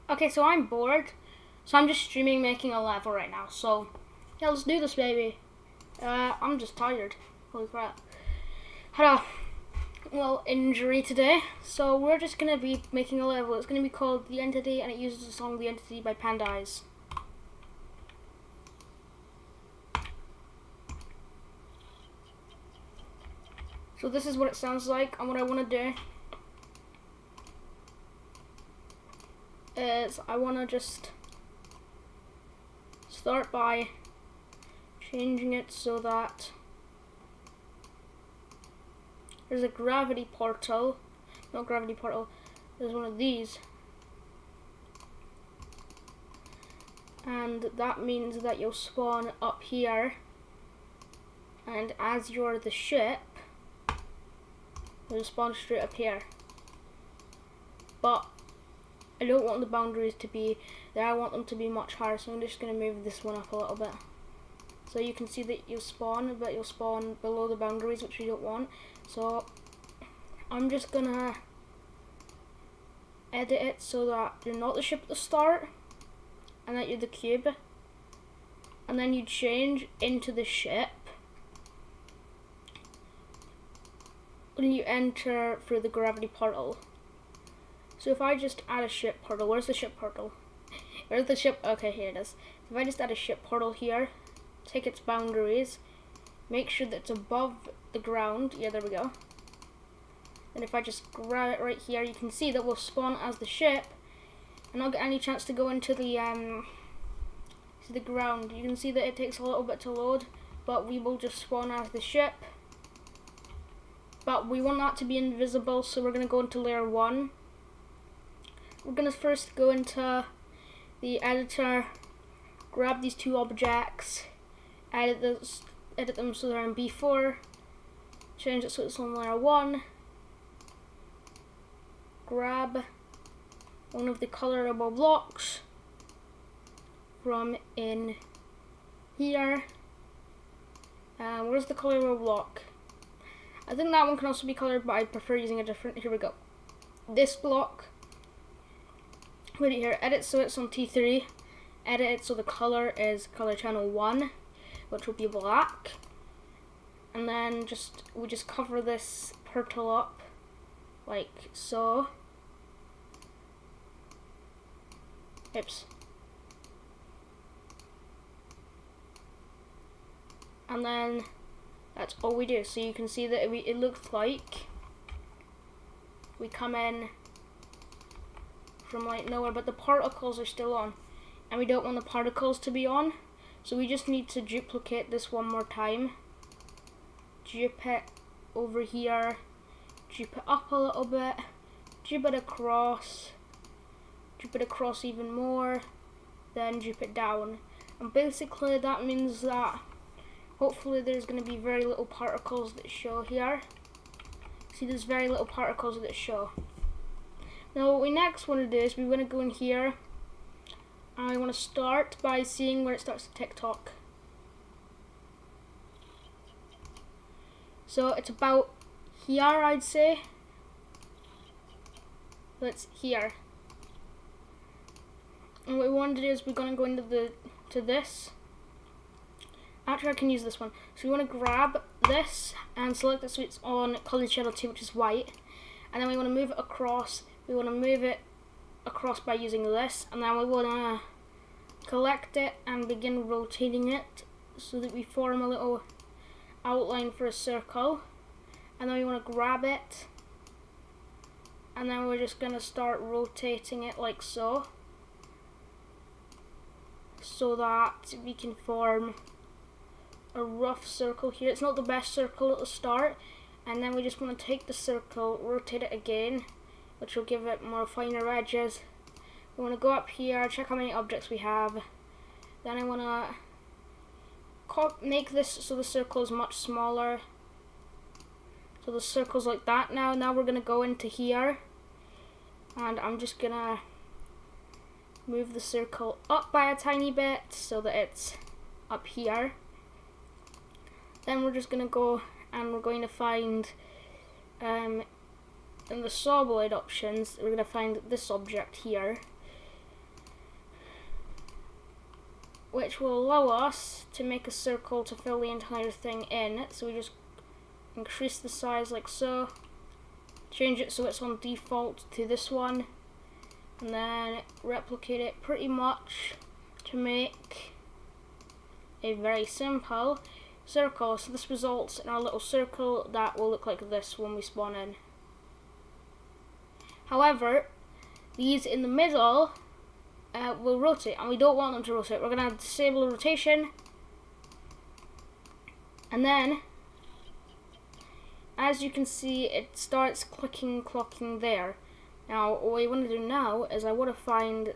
Okay, so I'm bored, so I'm just streaming making a level right now. So, yeah, let's do this, baby. I'm just tired. Holy crap. Had a injury today, so we're just gonna be making a level. It's gonna be called The Entity, and it uses the song The Entity by Panda Eyes. So this is what it sounds like, and what I want to do is I want to just start by changing it so that there's a gravity portal. Not gravity portal, there's one of these. And that means that you'll spawn up here, and as you're the ship, you'll spawn straight up here. But I don't want the boundaries to be there, I want them to be much higher, so I'm just going to move this one up a little bit. So you can see that you'll spawn, but you'll spawn below the boundaries, which we don't want. So I'm just going to edit it so that you're not the ship at the start, and that you're the cube. And then you change into the ship when you enter through the gravity portal. So if I just add a ship portal, where's the ship portal? Where's the ship? Okay, here it is. If I just add a ship portal here, take its boundaries, make sure that it's above the ground. Yeah, there we go. And if I just grab it right here, you can see that we'll spawn as the ship, and not get any chance to go into the ground. You can see that it takes a little bit to load, but we will just spawn as the ship. But we want that to be invisible, so we're going to go into layer 1. We're going to first go into the editor, grab these two objects, edit them so they're in B4, change it so it's on layer 1, grab one of the colorable blocks from in here. Where's the colorable block? I think that one can also be colored, but I prefer using a different. Here we go. This block. Put it here. Edit so it's on T3. Edit it so the color is color channel 1, which will be black. And then we just cover this portal up like so. Oops. And then that's all we do. So you can see that it looks like we come in from like nowhere, but the particles are still on, and we don't want the particles to be on, so we just need to duplicate this one more time. Dupe it over here, dupe it up a little bit, dupe it across even more, then dupe it down. And basically that means that hopefully there's going to be very little particles that show here. See, there's very little particles that show. Now what we next want to do is we want to go in here, and I want to start by seeing where it starts to tick-tock. So it's about here, I'd say. That's here. And what we want to do is we're going to go into this. Actually, I can use this one. So we want to grab this and select it so it's on color channel 2, which is white. And then we want to move it across. We want to move it across by using this. And then we want to collect it and begin rotating it so that we form a little outline for a circle. And then we want to grab it. And then we're just going to start rotating it like so. So that we can form a rough circle here. It's not the best circle at the start, and then we just want to take the circle, rotate it again, which will give it more finer edges. We want to go up here, check how many objects we have. Then I want to make this so the circle is much smaller. So the circle's like that now. Now we're going to go into here, and I'm just going to move the circle up by a tiny bit so that it's up here. Then we're just going to go and we're going to find in the saw blade options, we're going to find this object here, which will allow us to make a circle to fill the entire thing in. So we just increase the size like so, change it so it's on default to this one, and then replicate it pretty much to make a very simple circle. So this results in our little circle that will look like this when we spawn in. However, these in the middle will rotate, and we don't want them to rotate. We're going to disable rotation, and then as you can see, it starts clocking there. Now what I want to do now is I want to find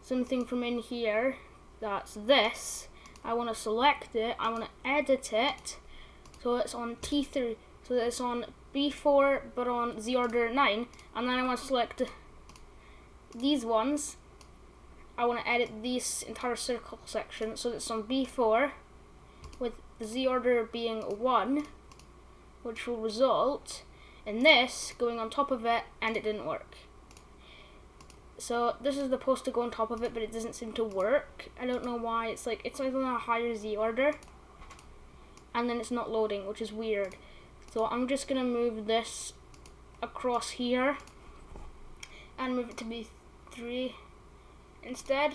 something from in here that's this. I want to select it, I want to edit it so it's on T3, so that it's on B4 but on Z order 9, and then I want to select these ones. I want to edit this entire circle section so that it's on B4 with the Z order being 1, which will result in this going on top of it, and it didn't work. So this is supposed to go on top of it, but it doesn't seem to work. I don't know why. It's like it's on a higher Z order, and then it's not loading, which is weird. So I'm just gonna move this across here and move it to B3 instead.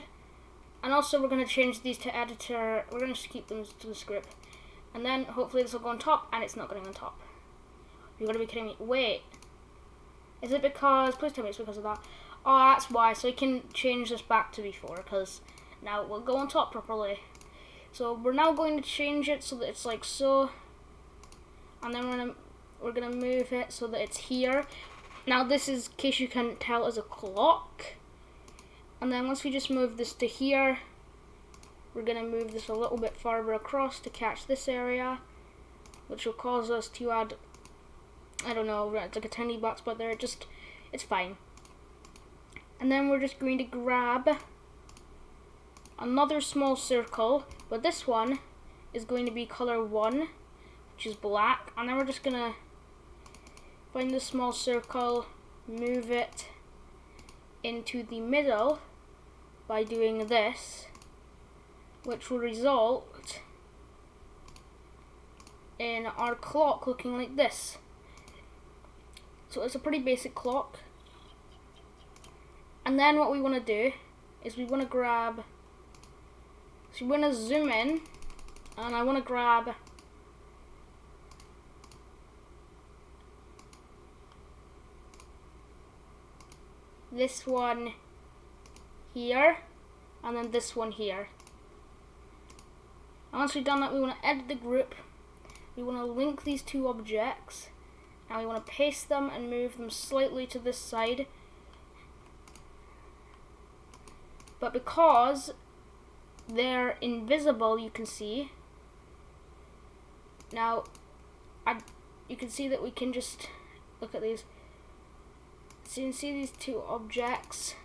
And also we're gonna change these to editor. We're gonna just keep them to the script, and then hopefully this will go on top, and it's not going on top. You're gonna be kidding me. Wait, is it because? Please tell me it's because of that. Oh, that's why. So I can change this back to B4 because now it will go on top properly. So we're now going to change it so that it's like so, and then we're gonna move it so that it's here. Now this is, in case you can't tell, is a clock. And then once we just move this to here, we're gonna move this a little bit farther across to catch this area, which will cause us to add, I don't know, it's like a tiny black spot there. It's fine. And then we're just going to grab another small circle, but this one is going to be color 1, which is black. And then we're just going to find this small circle, move it into the middle by doing this, which will result in our clock looking like this. So it's a pretty basic clock. And then what we want to do is we want to grab, so we want to zoom in, and I want to grab this one here, and then this one here. And once we've done that, we want to edit the group. We want to link these two objects, and we want to paste them and move them slightly to this side. But because they're invisible, you can see, now you can see that we can just look at these. So you can see these two objects.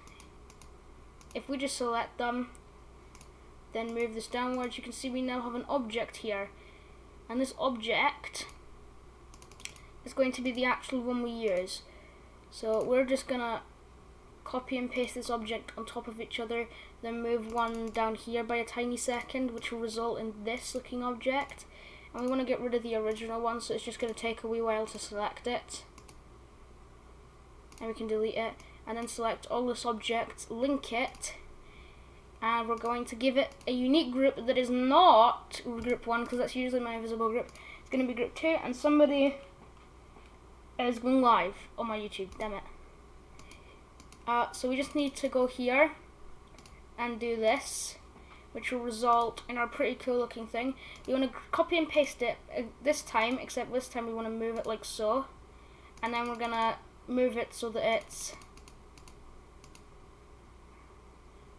If we just select them, then move this downwards, you can see we now have an object here. And this object is going to be the actual one we use. So we're just gonna copy and paste this object on top of each other, then move one down here by a tiny second, which will result in this looking object. And we want to get rid of the original one, so it's just going to take a wee while to select it. And we can delete it, and then select all this object, link it, and we're going to give it a unique group that is not group 1, because that's usually my invisible group. It's going to be group 2, and somebody is going live on my YouTube, damn it. So we just need to go here and do this, which will result in our pretty cool looking thing. We want to copy and paste it this time, except this time we want to move it like so, and then we're going to move it so that it's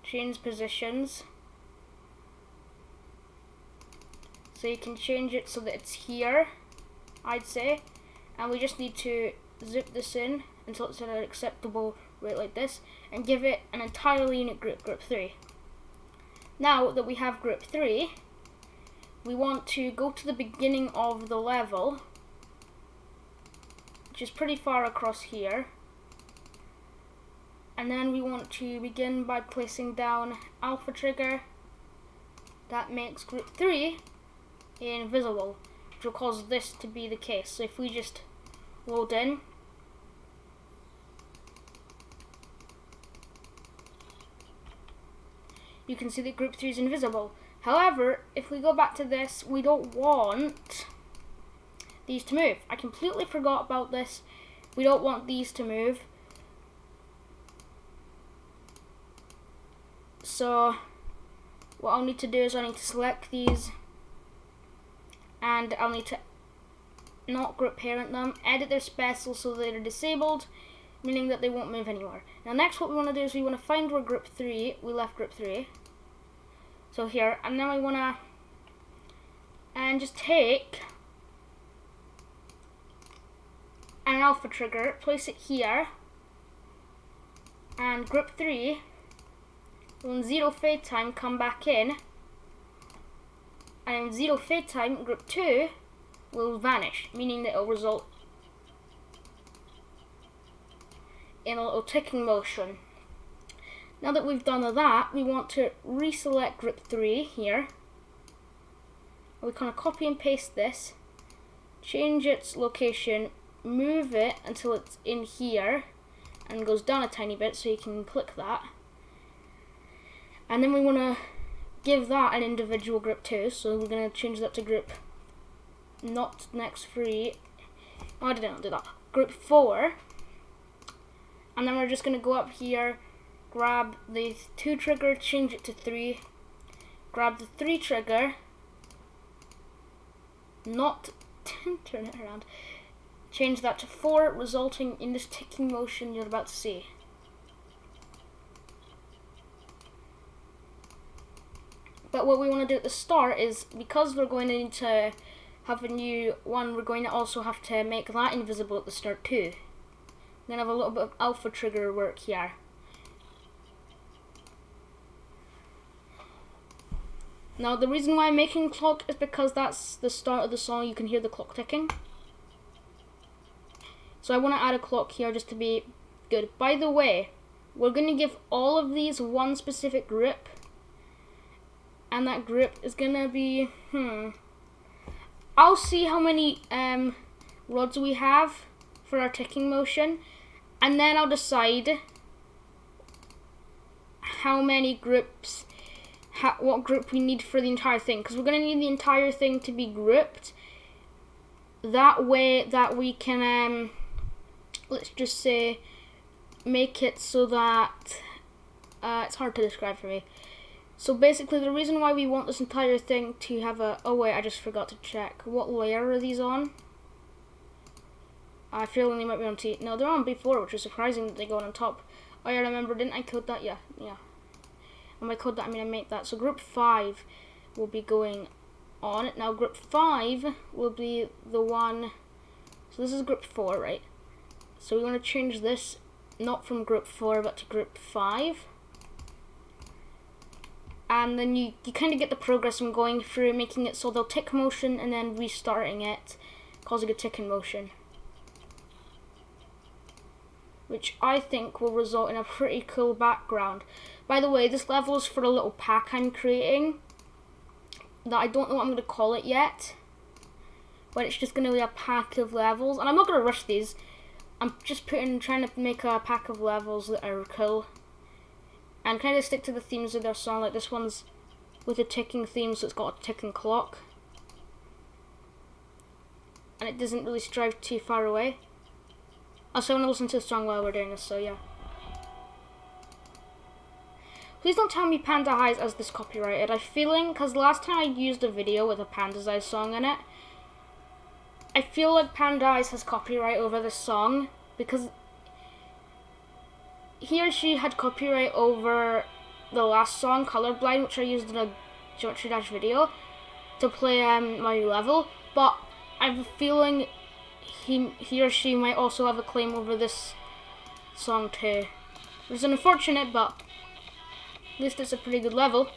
change positions. So you can change it so that it's here, I'd say, and we just need to zip this in until it's at an acceptable rate like this, and give it an entirely unique group, group 3. Now that we have group 3, we want to go to the beginning of the level, which is pretty far across here, and then we want to begin by placing down alpha trigger that makes group 3 invisible, which will cause this to be the case. So if we just load in, you can see that group 3 is invisible. However, if we go back to this, we don't want these to move. I completely forgot about this. We don't want these to move. So what I'll need to do is I need to select these, and I'll need to not group parent them, edit their special so they're disabled, meaning that they won't move anywhere. Now next what we want to do is we want to find where group 3, we left group 3. So here, and then we want to just take an alpha trigger, place it here, and group 3 will in 0 fade time come back in, and in 0 fade time group 2 will vanish, meaning that it will result in a little ticking motion. Now that we've done that, we want to reselect group 3 here. We kind of copy and paste this, change its location, move it until it's in here and goes down a tiny bit so you can click that. And then we want to give that an individual group 2, so we're going to change that to group not next 3. Oh, I didn't do that. Group 4. And then we're just going to go up here, grab the 2 trigger, change it to 3, grab the 3 trigger, not turn it around, change that to 4, resulting in this ticking motion you're about to see. But what we want to do at the start is, because we're going to need to have a new one, we're going to also have to make that invisible at the start too. We're going to have a little bit of alpha trigger work here. Now the reason why I'm making clock is because that's the start of the song, you can hear the clock ticking. So I want to add a clock here just to be good. By the way, we're going to give all of these one specific group, and that group is going to be, I'll see how many rods we have for our ticking motion, and then I'll decide how many groups, what group we need for the entire thing, because we're going to need the entire thing to be grouped. That way that we can, let's just say, make it so that, it's hard to describe for me. So basically the reason why we want this entire thing to have a, oh wait, I just forgot to check. What layer are these on? I feel they might be on T. No, they're on B4, which is surprising that they go on top. Oh yeah, remember, didn't I code that? Yeah. And by code that, I mean I make that. So group 5 will be going on. Now group 5 will be the one, so this is group 4, right? So we want to change this, not from group 4, but to group 5. And then you kind of get the progress I'm going through, making it so they'll tick motion and then restarting it, causing a ticking motion. Which I think will result in a pretty cool background. By the way, this level is for a little pack I'm creating that I don't know what I'm going to call it yet. But it's just going to be a pack of levels. And I'm not going to rush these. I'm just trying to make a pack of levels that are cool. And kind of stick to the themes of their song. Like this one's with a ticking theme, so it's got a ticking clock. And it doesn't really strive too far away. Also, I want to listen to the song while we're doing this, so yeah. Please don't tell me Panda Eyes as this copyrighted. I'm feeling, because last time I used a video with a Panda's Eyes song in it, I feel like Panda Eyes has copyright over this song, because he or she had copyright over the last song, Colorblind, which I used in a Geometry Dash video to play my level, but I have a feeling he or she might also have a claim over this song too. It's unfortunate, but at least it's a pretty good level.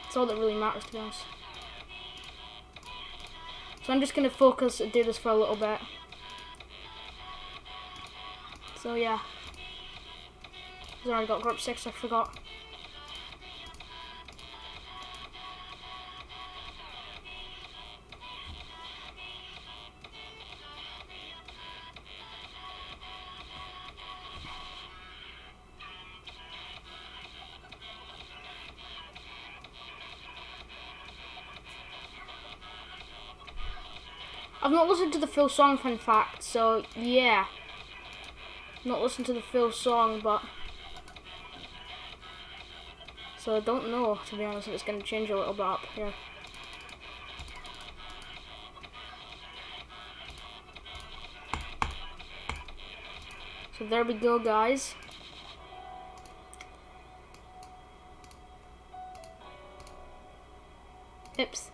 That's all that really matters, to be honest. So I'm just going to focus and do this for a little bit. So yeah. I've already got group 6, I forgot. I've not listened to the full song, fun fact, so yeah. Not listened to the full song, but... So I don't know, to be honest, if it's going to change a little bit up here. So there we go, guys. Oops.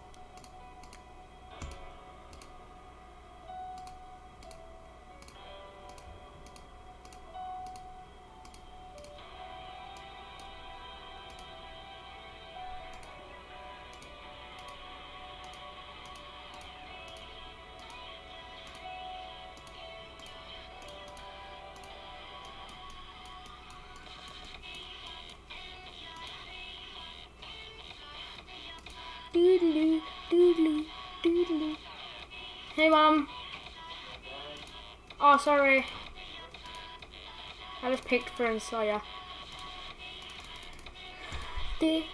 Doodly, doodly, doodly. Hey, Mom. Oh, sorry. I just picked for and saw ya. Damn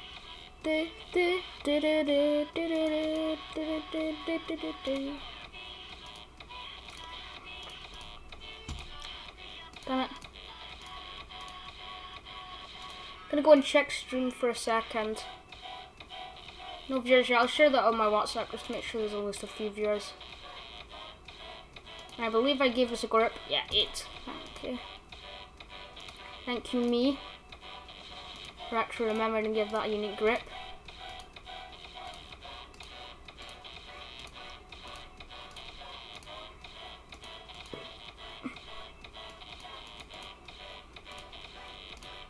it. Gonna go and check stream for a second. No viewers yet. I'll share that on my WhatsApp just to make sure there's at least a few viewers. I believe I gave us a grip. Yeah, 8. Okay. Thank you, me, for actually remembering to give that a unique grip.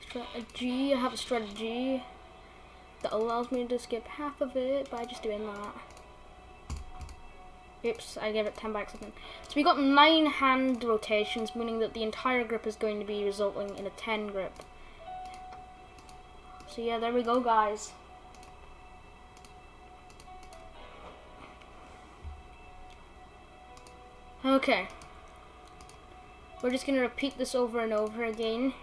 Strategy. I have a strategy that allows me to skip half of it by just doing that. Oops, I gave it 10 by accident. So we got 9 hand rotations, meaning that the entire grip is going to be resulting in a 10 grip. So yeah, there we go, guys. Okay. We're just going to repeat this over and over again.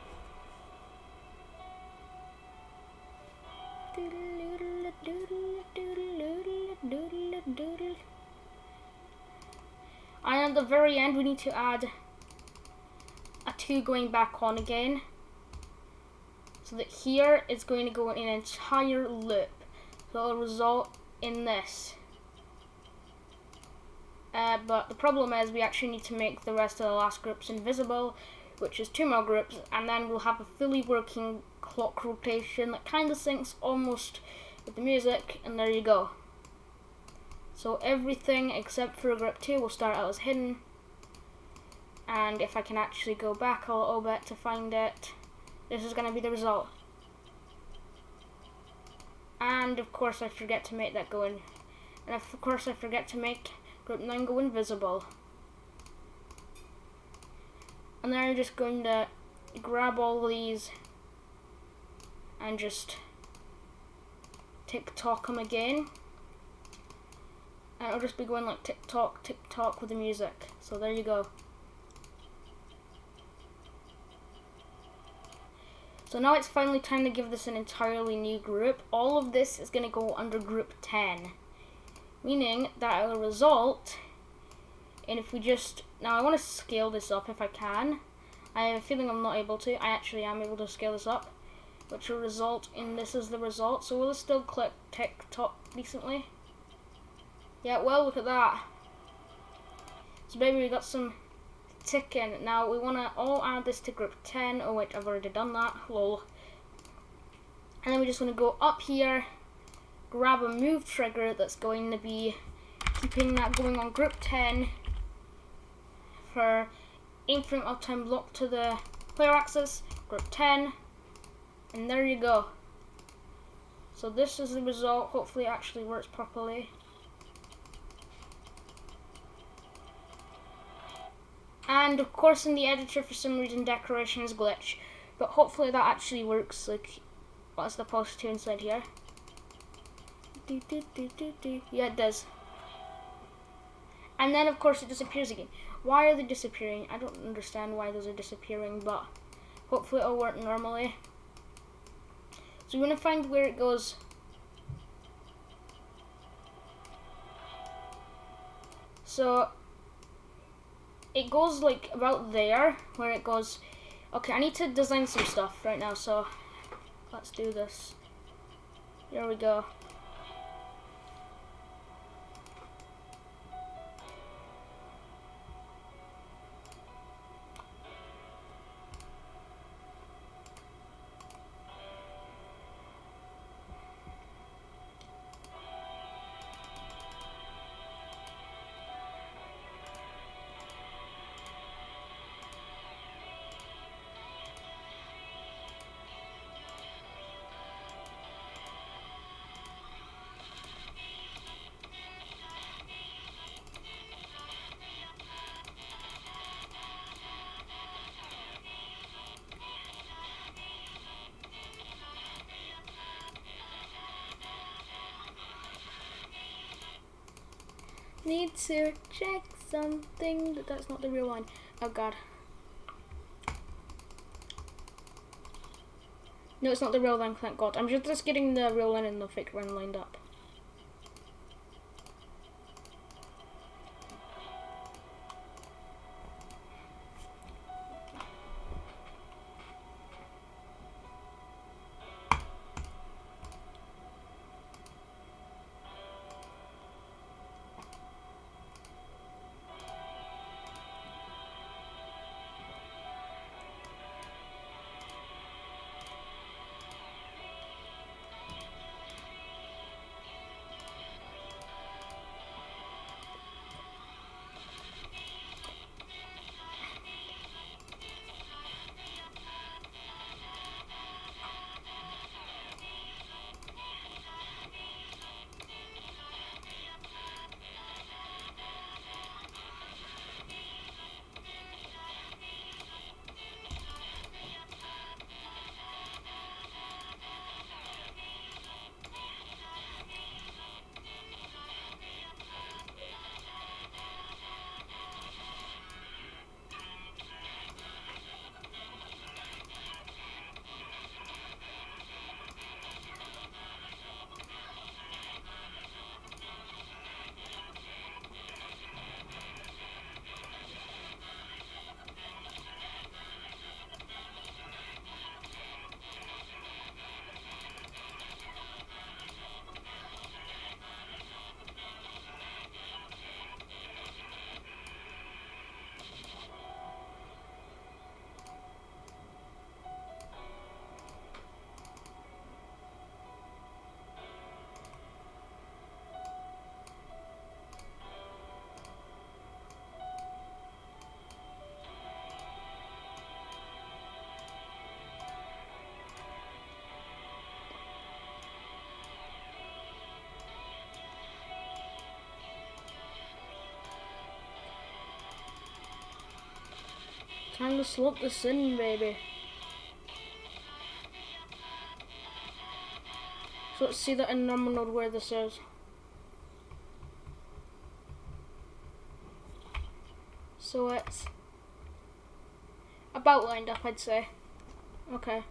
And at the very end we need to add a 2 going back on again, so that here it's going to go in an entire loop, so it'll result in this. But the problem is we actually need to make the rest of the last groups invisible, which is 2 more groups, and then we'll have a fully working clock rotation that kind of syncs almost with the music, and there you go. So everything except for group 2 will start out as hidden, and if I can actually go back a little bit to find it, this is going to be the result. And of course I forget to make that go in, and of course I forget to make group 9 go invisible. And then I'm just going to grab all these and just tick-tock them again. And it'll just be going like tick-tock, tick-tock with the music. So there you go. So now it's finally time to give this an entirely new group. All of this is going to go under group 10. Meaning that it will result in, if we just... Now I want to scale this up if I can. I have a feeling I'm not able to. I actually am able to scale this up, which will result in this as the result. So will it still click tick-tock decently? Yeah, well, look at that. So baby, we got some ticking. Now we want to all add this to group 10. Oh wait, I've already done that. Lol. And then we just want to go up here, grab a move trigger that's going to be keeping that going on group 10 for infinite uptime block to the player axis, group 10, and there you go. So this is the result. Hopefully it actually works properly. And of course in the editor for some reason decorations glitch, but hopefully that actually works. Like, what's the post to inside here? Yeah, it does. And then of course it disappears again. Why are they disappearing? I don't understand why those are disappearing, but hopefully it'll work normally. So we're going to find where it goes. So it goes like about there, where it goes. Okay, I need to design some stuff right now, so let's do this. Here we go. Need to check something. That's not the real line. Oh god. No, it's not the real line, thank god. I'm just getting the real line and the fake one lined up. Time to slot this in, baby. So let's see that in normal node where this is. So it's about lined up, I'd say. Okay.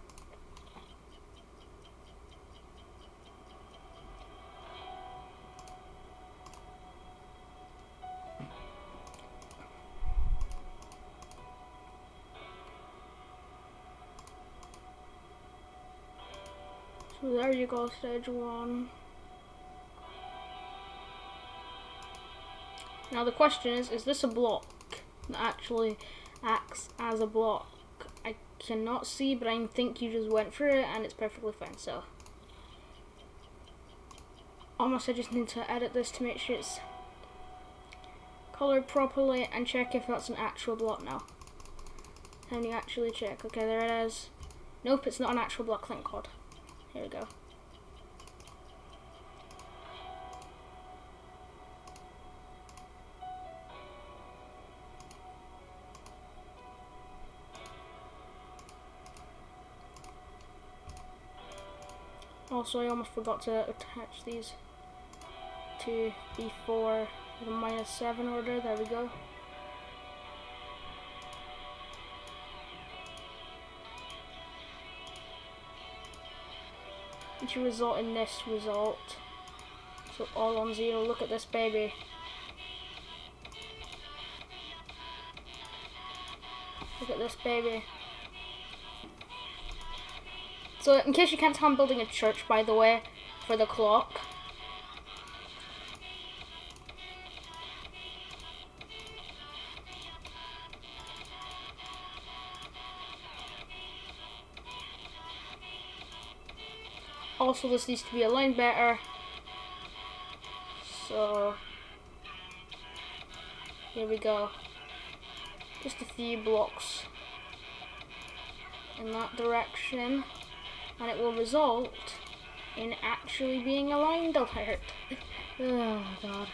So there you go, stage 1. Now the question is this a block that actually acts as a block? I cannot see, but I think you just went for it and it's perfectly fine, so. Almost I just need to edit this to make sure it's colored properly and check if that's an actual block now. Can you actually check? Okay, there it is. Nope, it's not an actual block, thank god. Here we go. Also, I almost forgot to attach these to before the -7 order. There we go. To result in this result. So all on 0. Look at this baby. Look at this baby. So in case you can't tell, I'm building a church, by the way, for the clock. Also, this needs to be aligned better. So, here we go. Just a few blocks in that direction, and it will result in actually being aligned alert. Oh god.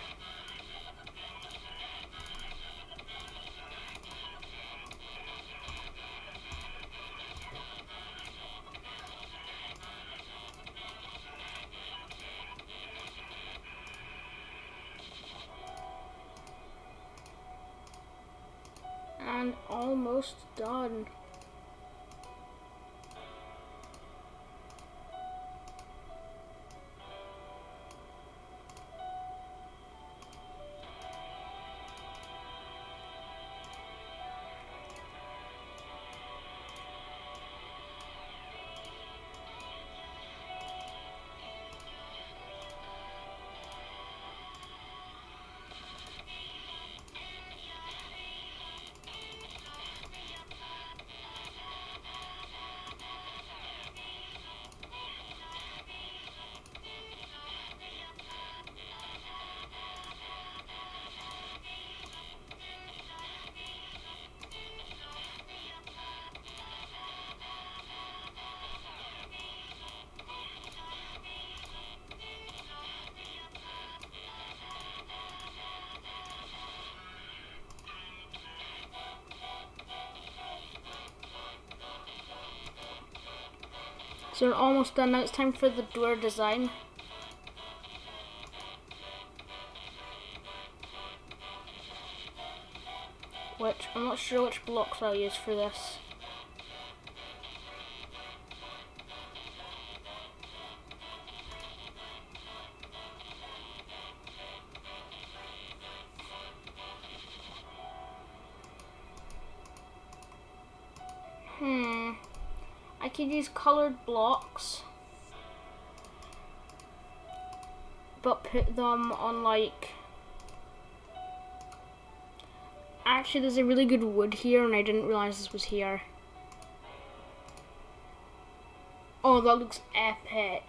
And almost done. So we're almost done now. It's time for the door design. Which, I'm not sure which blocks I'll use for this. I could use colored blocks, but put them on like... Actually, there's a really good wood here, and I didn't realize this was here. Oh, that looks epic.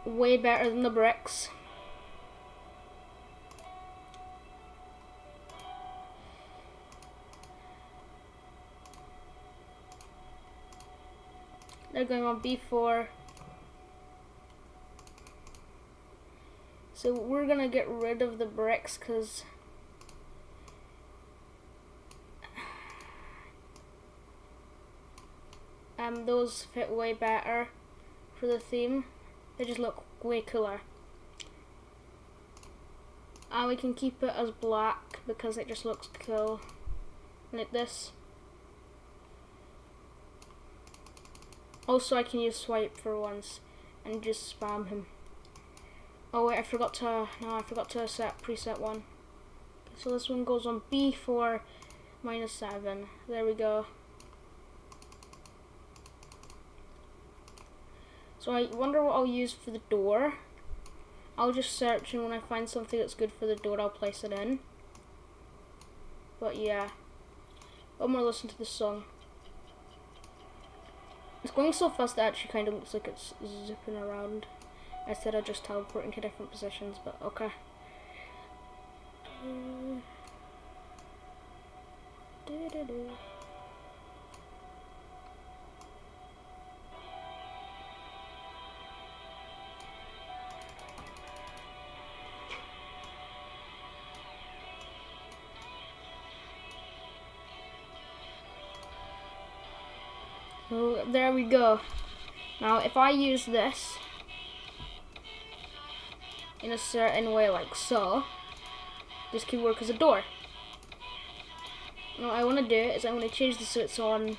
Way better than the bricks. They're going on B4. So we're gonna get rid of the bricks because those fit way better for the theme. They just look way cooler. And we can keep it as black because it just looks cool. Like this. Also, I can use swipe for once and just spam him. Oh wait, I forgot to set preset one. So this one goes on B4 -7. There we go. So I wonder what I'll use for the door. I'll just search, and when I find something that's good for the door, I'll place it in. But yeah, one more listen to the song. It's going so fast that it actually kind of looks like it's zipping around instead of just teleporting to different positions, but okay. So there we go. Now if I use this in a certain way like so, this could work as a door. Now what I want to do is I want to change this so it's on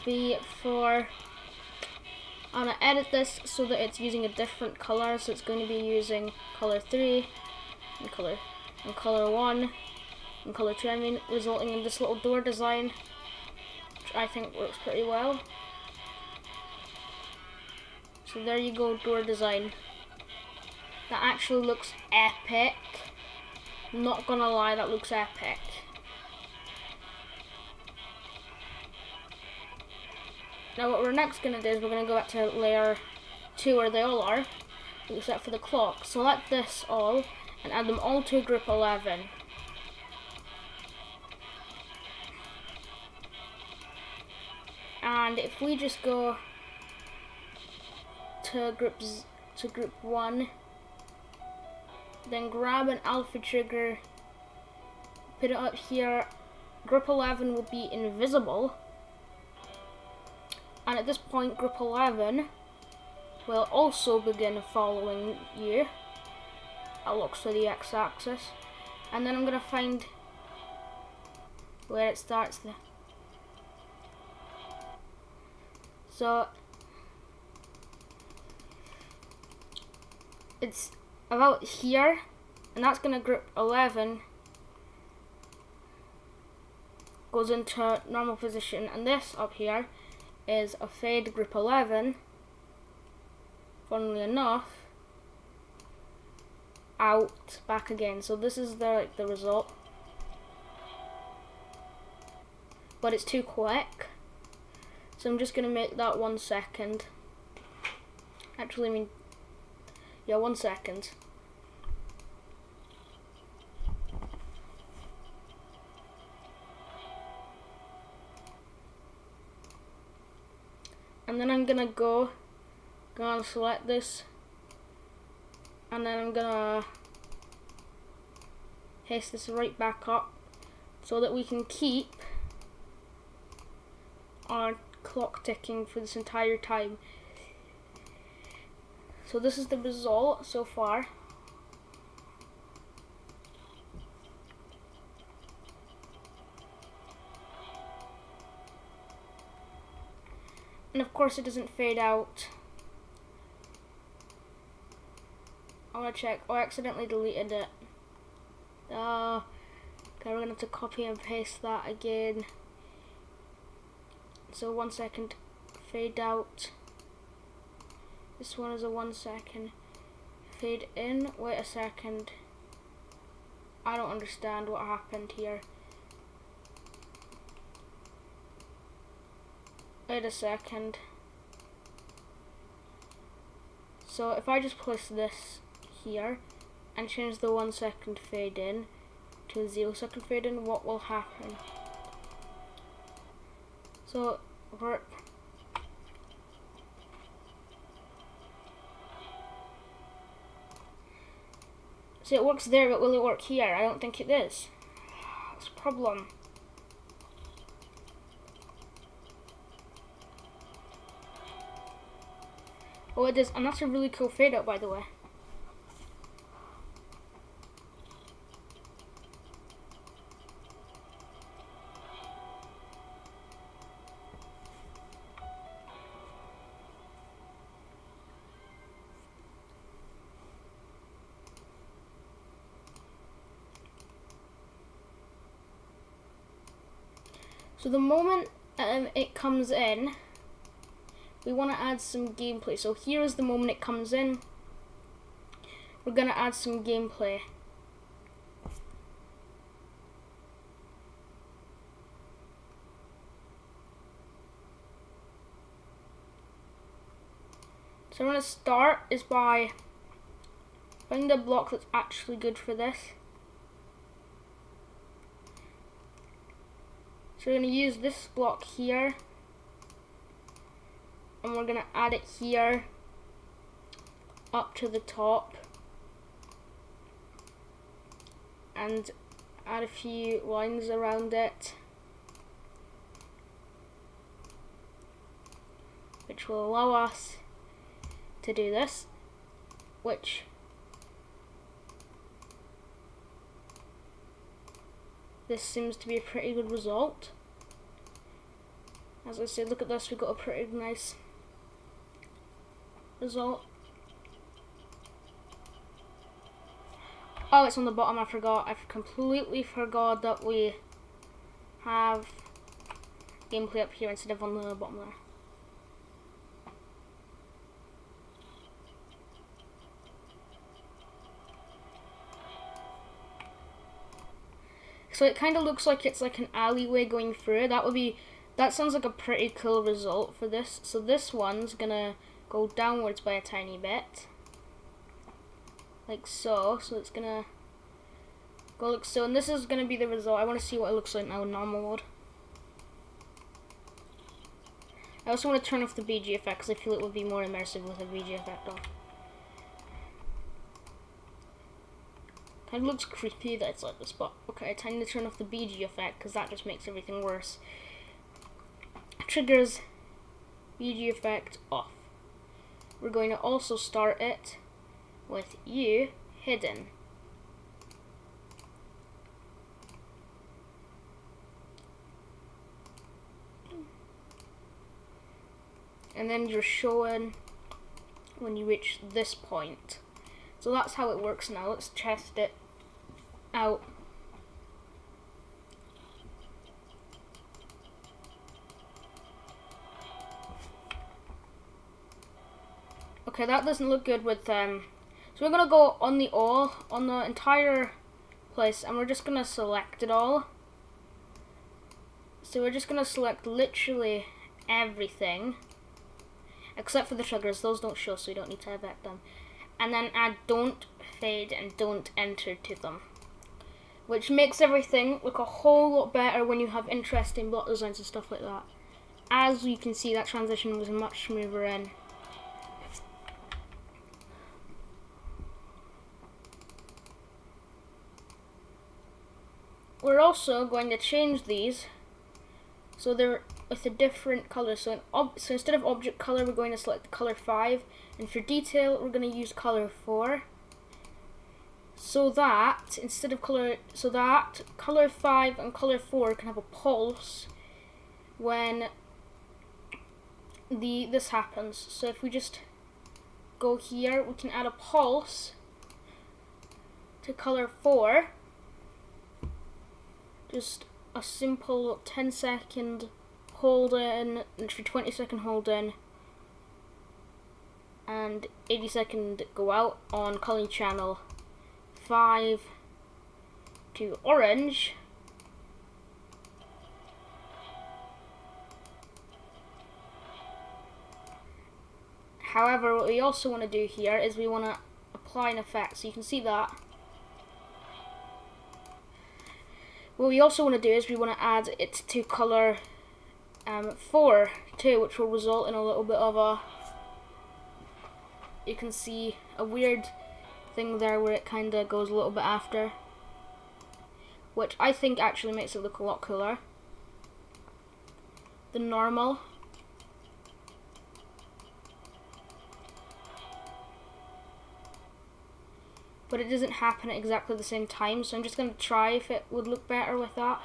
B4. I'm going to edit this so that it's using a different color, so it's going to be using color 3 and color 1, in colour 2 I mean, resulting in this little door design, which I think works pretty well. So there you go, door design. That actually looks epic. Not gonna lie, that looks epic. Now what we're next gonna do is we're gonna go back to layer 2 where they all are, except for the clock. Select this all and add them all to group 11. And if we just go to group 1, then grab an alpha trigger, put it up here, group 11 will be invisible, and at this point group 11 will also begin following you. I'll look for the x-axis, and then I'm going to find where it starts there. So it's about here, and that's going to group 11 goes into normal position, and this up here is a fade group 11, funnily enough, out back again. So this is the result, but it's too quick, so I'm just going to make that 1 second. Actually, I mean, yeah, 1 second. And then I'm gonna select this, and then I'm gonna paste this right back up so that we can keep our clock ticking for this entire time. So this is the result so far. And of course it doesn't fade out. I want to check. Oh, I accidentally deleted it. Okay, we're going to have to copy and paste that again. So 1 second, fade out. This one is a 1 second. Fade in, wait a second. I don't understand what happened here. Wait a second. So if I just place this here and change the 1 second fade in to a 0 second fade in, what will happen? So see, it works there, but will it work here? I don't think it is. That's a problem. Oh, it is, and that's a really cool fade out, by the way. So the moment it comes in, we want to add some gameplay. So here is the moment it comes in. We're going to add some gameplay. So I'm going to start is by finding the block that's actually good for this. So we're going to use this block here, and we're going to add it here up to the top and add a few lines around it, which will allow us to do this, which this seems to be a pretty good result. As I said, look at this, we've got a pretty nice result. Oh, it's on the bottom, I forgot. I completely forgot that we have gameplay up here instead of on the bottom there. So it kind of looks like it's like an alleyway going through. That sounds like a pretty cool result for this. So this one's gonna go downwards by a tiny bit. Like so. So it's gonna go like so. And this is gonna be the result. I want to see what it looks like now in normal mode. I also want to turn off the BG effect because I feel it would be more immersive with a BG effect off. Kind of looks creepy that it's like this, but okay, time to turn off the BG effect because that just makes everything worse. Triggers BG effect off. We're going to also start it with you hidden. And then you're showing when you reach this point. So that's how it works now. Let's test it out. Okay, that doesn't look good with so we're gonna go on the entire place, and we're just gonna select it all. So we're just gonna select literally everything except for the triggers. Those don't show, so we don't need to affect them. And then add don't fade and don't enter to them, which makes everything look a whole lot better when you have interesting block designs and stuff like that. As you can see, that transition was much smoother in. We're also going to change these so they're with a different color. So instead of object color, we're going to select color 5, and for detail, we're going to use color 4. So that instead of color 5 and color 4 can have a pulse when this happens. So if we just go here, we can add a pulse to color 4. Just a simple 10-second hold in, literally 20-second hold in, and 80-second go out on calling channel 5 to orange. However, what we also want to do here is we want to apply an effect, so you can see that. What we also want to do is we want to add it to color 4 too, which will result in a little bit of a, you can see a weird thing there where it kind of goes a little bit after, which I think actually makes it look a lot cooler than normal. But it doesn't happen at exactly the same time, so I'm just going to try if it would look better with that.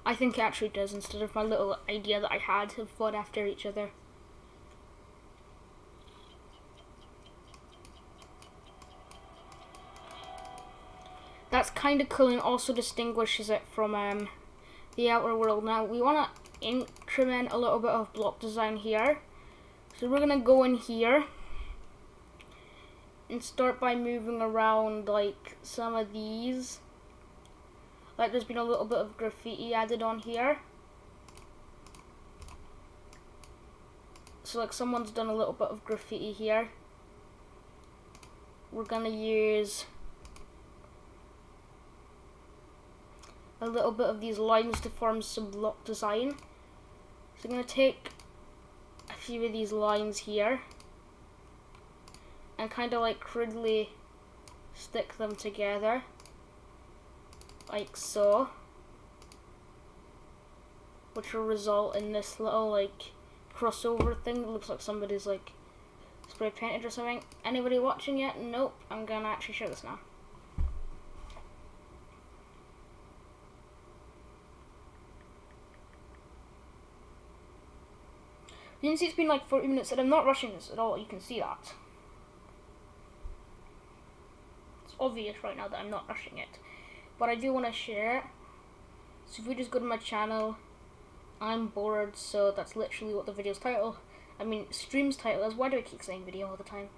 I think it actually does, instead of my little idea that I had of one after each other. That's kind of cool and also distinguishes it from the Outer World. Now we want to increment a little bit of block design here. So we're going to go in here and start by moving around like some of these. Like there's been a little bit of graffiti added on here. So like someone's done a little bit of graffiti here. We're gonna use a little bit of these lines to form some block design. So I'm gonna take a few of these lines here and kind of like crudely stick them together like so, which will result in this little like crossover thing that looks like somebody's like spray painted or something. Anybody watching yet? Nope. I'm gonna actually show this now. You can see it's been like 40 minutes and I'm not rushing this at all. You can see that. obvious right now that I'm not rushing it, but I do want to share it. So if we just go to my channel, I'm bored, so that's literally what the video's title, stream's title is. Why do I keep saying video all the time?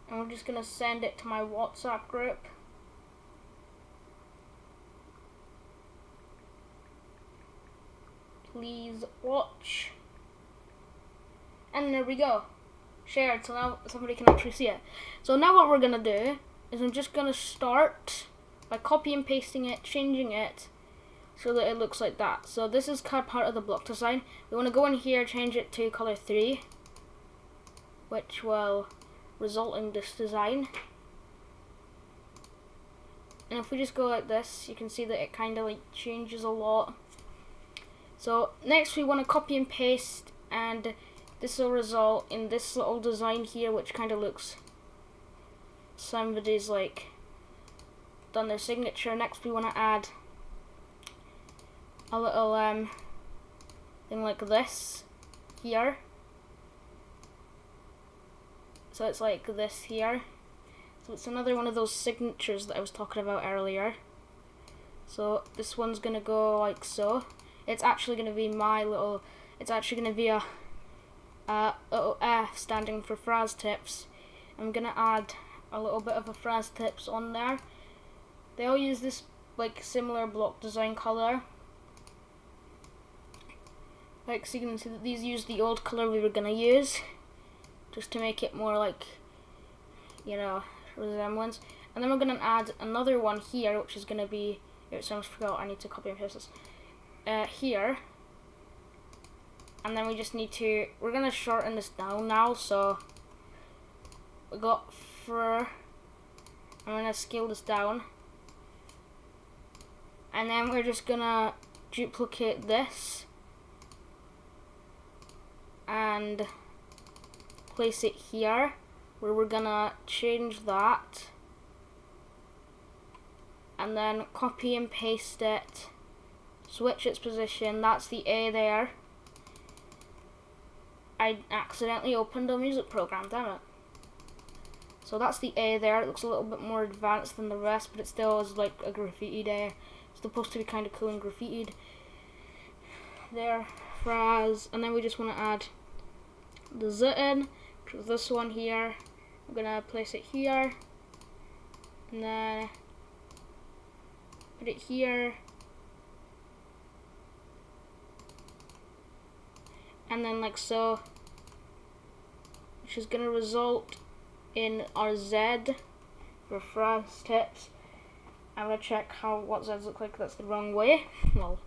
And we're just gonna send it to my WhatsApp group. Please watch. And there we go. Shared, so now somebody can actually see it. So now what we're gonna do is I'm just gonna start by copy and pasting it, changing it so that it looks like that. So this is part of the block design. We want to go in here, change it to color 3, which will result in this design. And if we just go like this, you can see that it kind of like changes a lot. So next we want to copy and paste, and this will result in this little design here, which kind of looks somebody's like done their signature. Next we want to add a little thing like this here. So it's like this here. So it's another one of those signatures that I was talking about earlier. So this one's gonna go like so. It's actually gonna be it's actually gonna be a little F standing for Fraz Tips. I'm gonna add a little bit of a Fraz Tips on there. They all use this like similar block design color. Like, so you can see that these use the old color we were gonna use, just to make it more like, you know, resemblance. And then we're gonna add another one here, which is gonna be, I almost forgot, I need to copy and paste this, here. And then we just need to, we're gonna shorten this down now, so we got I'm gonna scale this down. And then we're just gonna duplicate this and place it here, where we're gonna change that, and then copy and paste it, switch its position. That's the A there. I accidentally opened a music program, damn it. So that's the A there. It looks a little bit more advanced than the rest, but it still is like a graffitied A. It's supposed to be kind of cool and graffitied. There, Fraz, and then we just want to add the Z in, which is this one here. I'm gonna place it here, and then put it here, and then like so, which is gonna result in our Z for Fraz Tips. I'm gonna check what Z's look like. That's the wrong way. Well.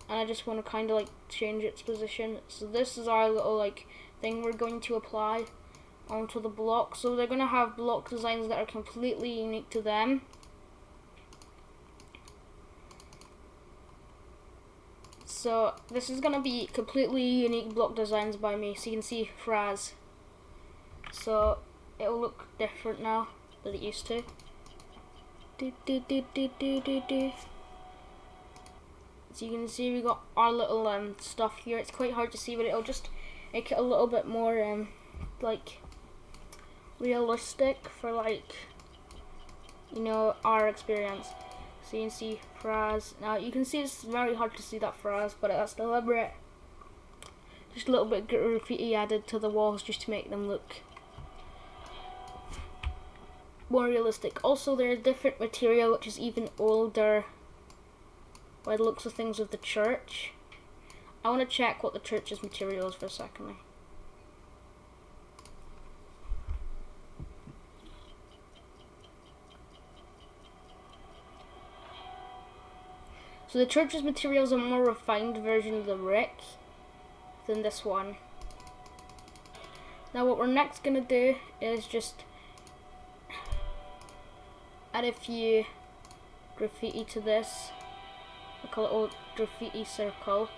And I just want to kind of like change its position. So this is our little like thing we're going to apply onto the block. So they're going to have block designs that are completely unique to them. So this is going to be completely unique block designs by me. So you can see Fraz. So it'll look different now than it used to. So you can see we got our little stuff here. It's quite hard to see, but it'll just make it a little bit more like realistic for like, you know, our experience. So you can see Fraz. Now you can see it's very hard to see that Fraz, but that's deliberate. Just a little bit of graffiti added to the walls just to make them look more realistic. Also, there's different material which is even older by the looks of things with the church. I want to check what the church's material is for a second. So the church's material is a more refined version of the brick than this one. Now what we're next going to do is just add a few graffiti to this. Like a little graffiti circle.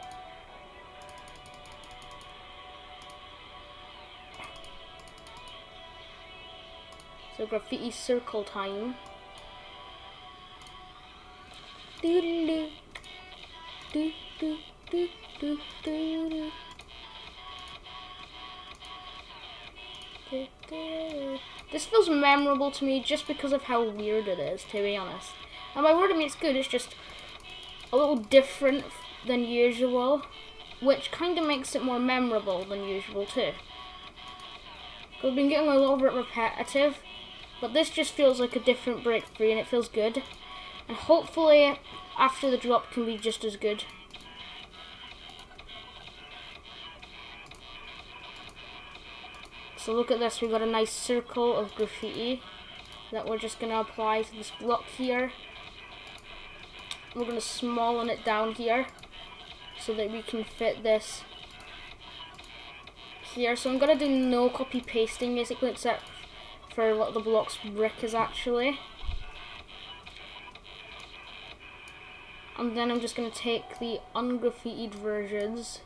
So graffiti circle time. Doodaloo. Do do do do do do. This feels memorable to me just because of how weird it is, to be honest. And by word I mean it's good, it's just a little different than usual, which kind of makes it more memorable than usual too. I've been getting a little bit repetitive, but this just feels like a different breakthrough and it feels good. And hopefully after the drop can be just as good. So look at this, we've got a nice circle of graffiti that we're just going to apply to this block here. We're going to smallen it down here so that we can fit this here. So I'm going to do no copy pasting basically, except for what the block's brick is actually. And then I'm just going to take the ungraffitied versions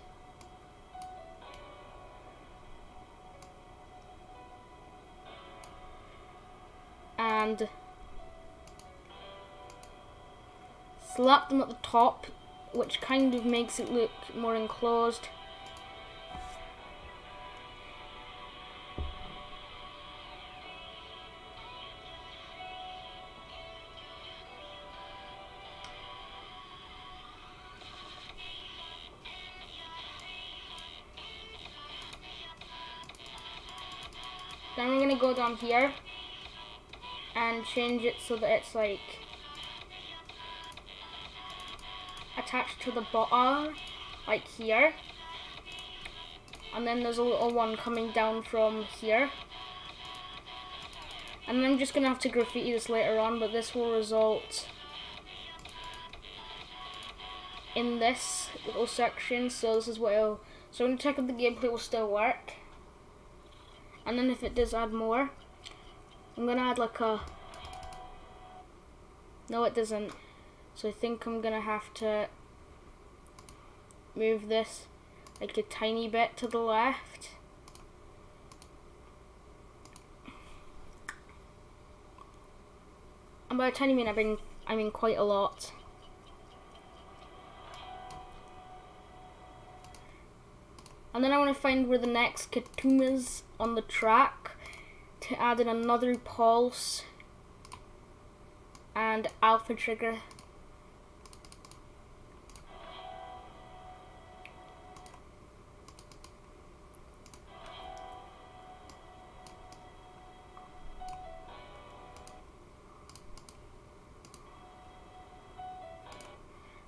and slap them at the top, which kind of makes it look more enclosed. Then we're going to go down here and change it so that it's like attached to the bottom, like here. And then there's a little one coming down from here. And I'm just going to have to graffiti this later on, but this will result in this little section. So this is what it'll, so I'm going to check if the gameplay will still work. And then if it does add more, I'm going to add like a, no it doesn't. So I think I'm going to have to move this like a tiny bit to the left. And by tiny I mean quite a lot. And then I want to find where the next Katoom is on the track to add in another pulse and alpha trigger.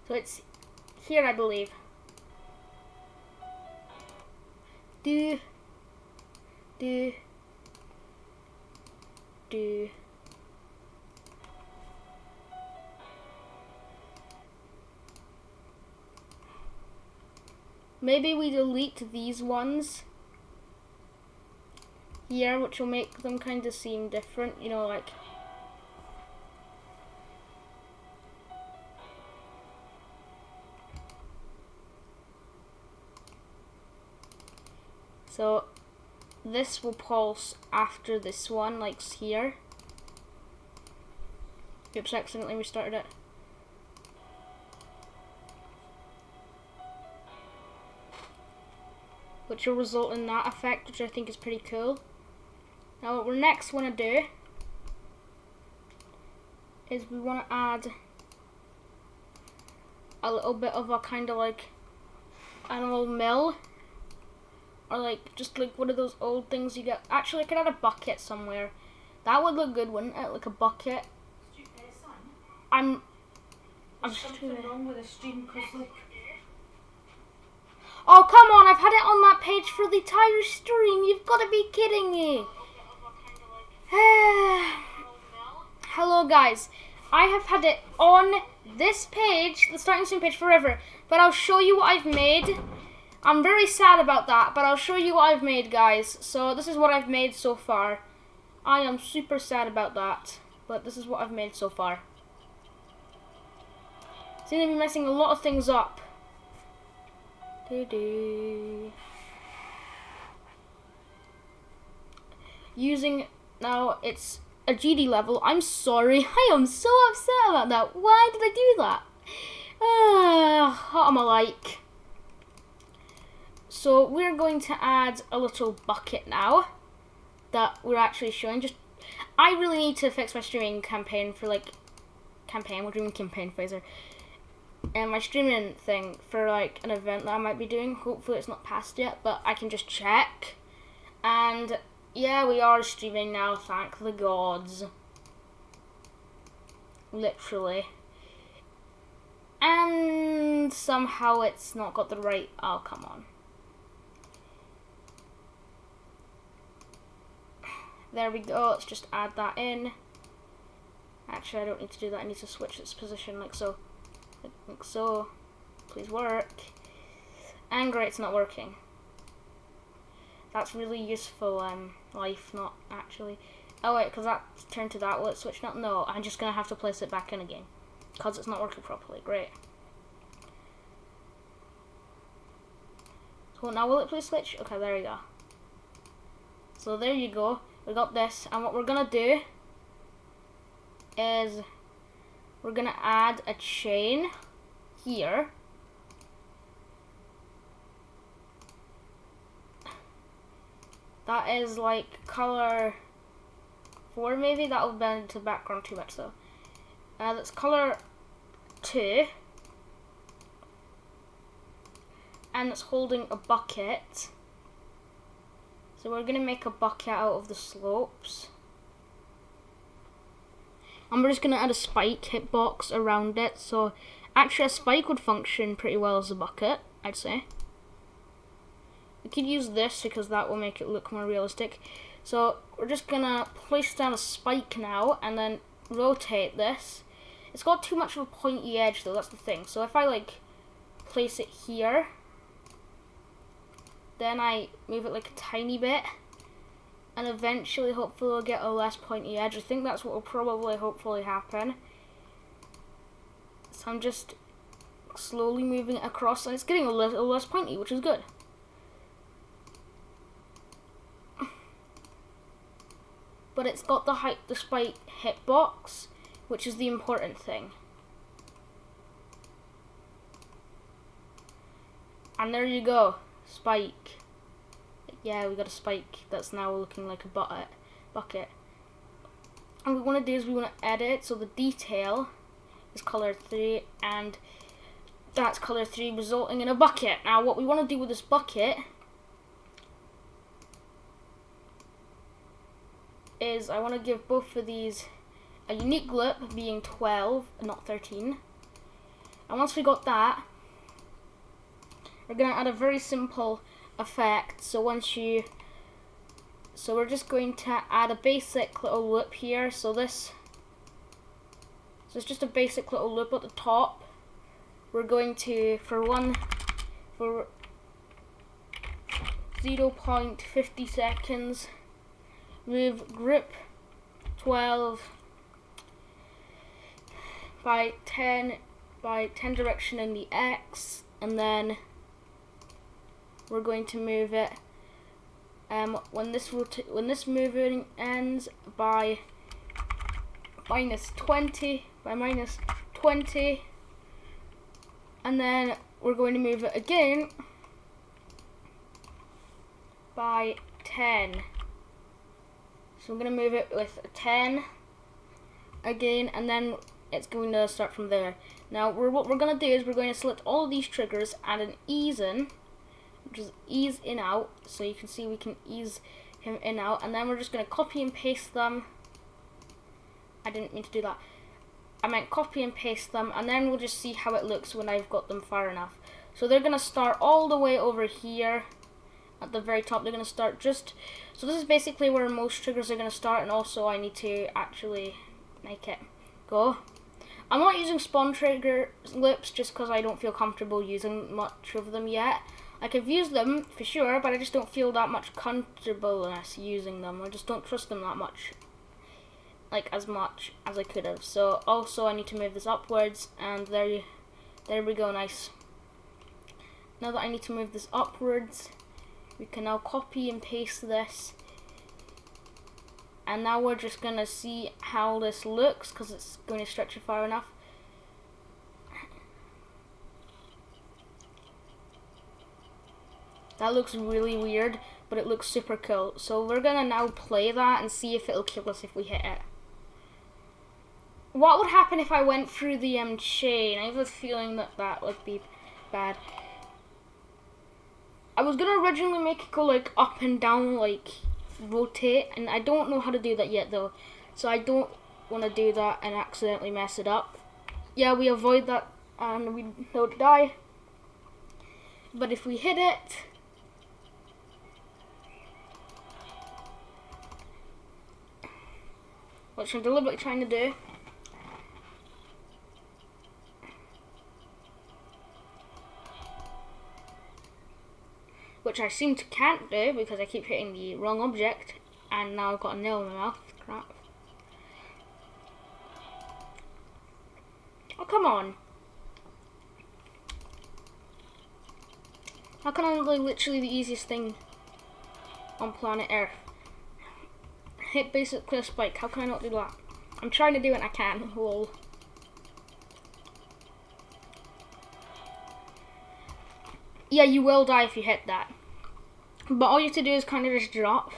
So it's here, I believe. Do. Maybe we delete these ones here, which will make them kind of seem different, you know, like. So this will pulse after this one, like here. Oops, accidentally restarted it. Which will result in that effect, which I think is pretty cool. Now what we next want to do is we want to add a little bit of a kind of like animal mill. Or like, just like one of those old things you get. Actually, I could add a bucket somewhere. That would look good, wouldn't it? Like a bucket. I'm something wrong with the stream, cause look. Oh, come on, I've had it on that page for the entire stream. You've got to be kidding me. Hello, guys. I have had it on this page, the starting stream page, forever. But I'll show you what I've made. I'm very sad about that, but I'll show you what I've made, guys. So this is what I've made so far. I am super sad about that, but this is what I've made so far. Seem to be messing a lot of things up. Using, now it's a GD level. I'm sorry, I am so upset about that. Why did I do that? What am I like? So we're going to add a little bucket now that we're actually showing. Just I really need to fix my streaming campaign for like campaign. What do you mean campaign, Fraser? And my streaming thing for like an event that I might be doing. Hopefully it's not passed yet, but I can just check. And yeah, we are streaming now. Thank the gods. Literally. And somehow it's not got the right. Oh, come on. There we go. Let's just add that in. Actually, I don't need to do that. I need to switch its position like so. Like so. Please work. And great, it's not working. That's really useful life, not actually. Oh wait, because that turned to that. Will it switch now? No, I'm just going to have to place it back in again. Because it's not working properly. Great. So now will it please switch? Okay, there we go. So there you go. We got this. And what we're going to do is we're going to add a chain here. That is like color 4 maybe. That will blend into the background too much though. That's color 2. And it's holding a bucket. So we're going to make a bucket out of the slopes. And we're just going to add a spike hitbox around it. So actually a spike would function pretty well as a bucket, I'd say. We could use this because that will make it look more realistic. So we're just going to place down a spike now and then rotate this. It's got too much of a pointy edge though, that's the thing. So if I like place it here, then I move it like a tiny bit, and eventually hopefully we'll get a less pointy edge. I think that's what will probably hopefully happen. So I'm just slowly moving it across and it's getting a little less pointy, which is good. But it's got the spike hitbox, which is the important thing. And there you go. Spike. Yeah, we got a spike that's now looking like a bucket. And what we want to do is we want to edit, so the detail is color 3 and that's color 3 resulting in a bucket. Now what we want to do with this bucket is I want to give both of these a unique loop being 12 and not 13. And once we got that, we're going to add a very simple effect. So we're just going to add a basic little loop here. So it's just a basic little loop at the top. We're going to for 0.50 seconds move group 12 by 10 direction in the X, and then we're going to move it when this moving ends by minus 20, and then we're going to move it again by 10. So I'm going to move it with a 10 again, and then it's going to start from there. Now what we're going to do is we're going to select all of these triggers, add an ease in, which is ease in out, so you can see we can ease him in out, and then we're just going to copy and paste them. I didn't mean to do that. I meant copy and paste them, and then we'll just see how it looks when I've got them far enough. So they're going to start all the way over here at the very top. They're going to start so this is basically where most triggers are going to start, and also I need to actually make it go. I'm not using spawn trigger loops just because I don't feel comfortable using much of them yet. Like, I've used them for sure, but I just don't feel that much comfortableness using them. I just don't trust them that much, like as much as I could have. So also I need to move this upwards, and there we go, nice. Now that I need to move this upwards, we can now copy and paste this, and now we're just gonna see how this looks because it's going to stretch it far enough. That looks really weird, but it looks super cool. So we're gonna now play that and see if it'll kill us if we hit it. What would happen if I went through the chain? I have a feeling that that would be bad. I was gonna originally make it go like up and down, like rotate, and I don't know how to do that yet though. So I don't want to do that and accidentally mess it up. Yeah, we avoid that and we don't die. But if we hit it, which I'm deliberately trying to do, which I seem to can't do because I keep hitting the wrong object, and now I've got a nail in my mouth. Crap. Oh, come on. How can I do literally the easiest thing on planet Earth? Hit basic clear spike. How can I not do that? I'm trying to do it and I can. Lol. Yeah, you will die if you hit that. But all you have to do is kind of just drop.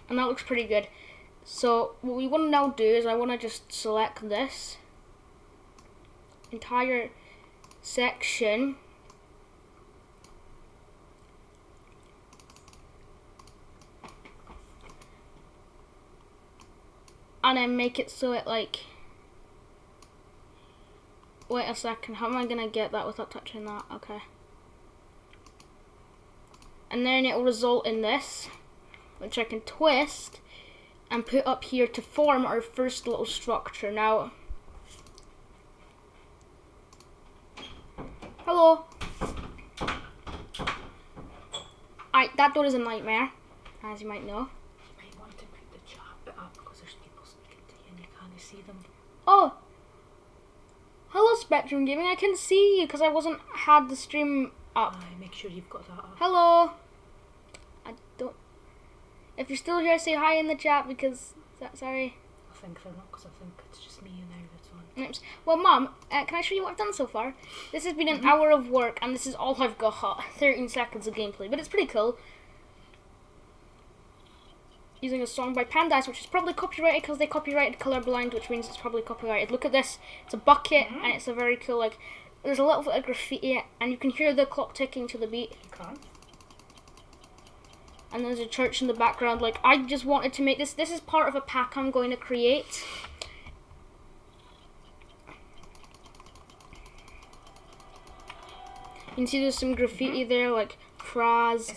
And that looks pretty good. So what we want to now do is I want to just select this entire section. And then make it so it like, wait a second, how am I gonna get that without touching that? Okay. And then it will result in this, which I can twist and put up here to form our first little structure. Now, hello. That door is a nightmare, as you might know. Oh, hello Spectrum Gaming. I can see you because I wasn't had the stream up. Make sure you've got that up. Hello. I don't. If you're still here, say hi in the chat because sorry. I think they're not because I think it's just me and now that's on. Oops. Well, Mum, can I show you what I've done so far? This has been an hour of work, and this is all I've got. 13 seconds of gameplay, but it's pretty cool. Using a song by Pandas, which is probably copyrighted because they copyrighted Colorblind, which means it's probably copyrighted. Look at this. It's a bucket, and it's a very cool, like, there's a little bit of graffiti, and you can hear the clock ticking to the beat. You can. And there's a church in the background. Like, I just wanted to make this. This is part of a pack I'm going to create. You can see there's some graffiti there, like Kraz,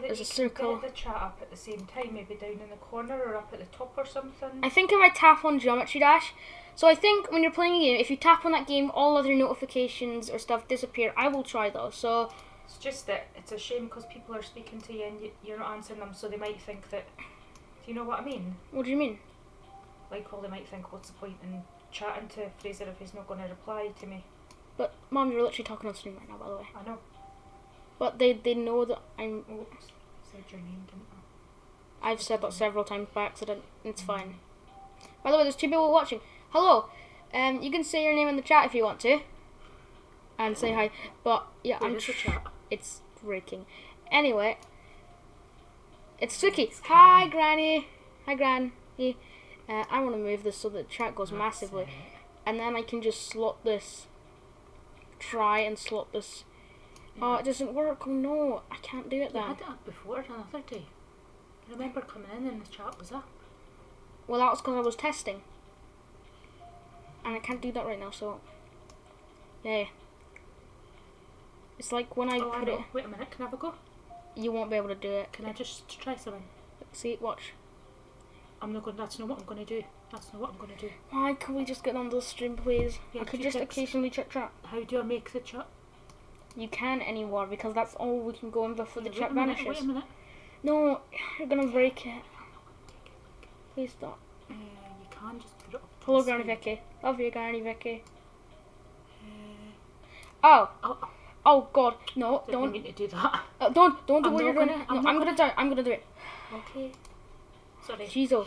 there's a circle. Get the chat up at the same time, maybe down in the corner or up at the top or something? I think if I tap on Geometry Dash, so I think when you're playing a game, if you tap on that game, all other notifications or stuff disappear. I will try though, so... It's just that it's a shame because people are speaking to you and you're not answering them, so they might think that... Do you know what I mean? What do you mean? Like, well, they might think, what's the point in chatting to Fraser if he's not going to reply to me? But, Mom, you're literally talking on stream right now, by the way. I know. But they know that I'm... Oops. Said your name, didn't I? I've said that several times by accident. It's fine. By the way, there's 2 people watching. Hello. You can say your name in the chat if you want to. And say hi. But, yeah, I'm... chat. It's breaking. Anyway. It's Suki. Hi, Granny. Hi, Granny. I want to move this so that the chat goes massively. And then I can just slot this... Try and slot this... Oh, it doesn't work. Oh no, I can't do it then. You had it up before another day. I remember coming in and the chat was up. Well, that was because I was testing. And I can't do that right now, so... Yeah. It's like when I put it... Wait a minute, can I have a go? You won't be able to do it. Can I just try something? See, watch. I'm not going. That's not what I'm going to do. That's not what I'm going to do. Why can we just get on the stream, please? Yeah, I could just occasionally check chat. How do I make the chat? You can't anymore because that's all we can go in before the chat vanishes. Wait a minute. No, you're gonna break it. Please stop. You can just put it up. Hello, Granny Vicky. Love you, Granny Vicky. Oh. Oh God, no! Don't mean to do that. Don't do what you're doing. No, I'm gonna do it. I'm gonna do it. Okay. Sorry. Jeez, oh.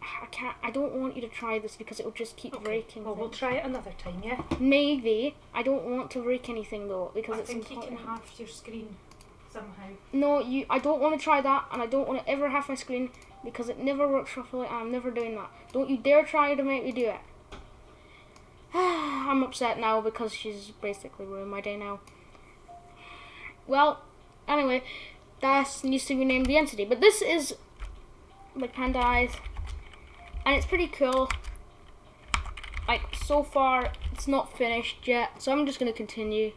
I can't. I don't want you to try this because it will just keep breaking. Well, we'll try it another time, yeah? Maybe. I don't want to break anything though because it's important. I think you can half your screen somehow. No, I don't want to try that, and I don't want to ever half my screen because it never works properly, and I'm never doing that. Don't you dare try to make me do it. I'm upset now because she's basically ruined my day now. Well, anyway, that needs to be named the entity. But this is like Panda Eyes, and it's pretty cool. Like, so far, it's not finished yet, so I'm just going to continue.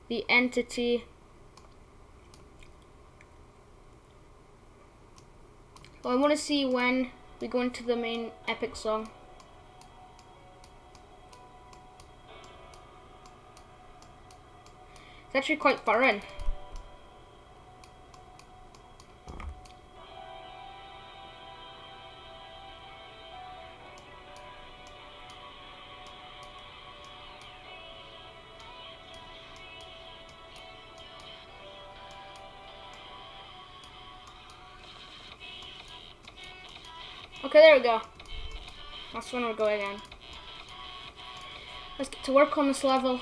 The entity. So I want to see when we go into the main epic song. It's actually quite far in. Okay, there we go. That's when we're going in. Let's get to work on this level.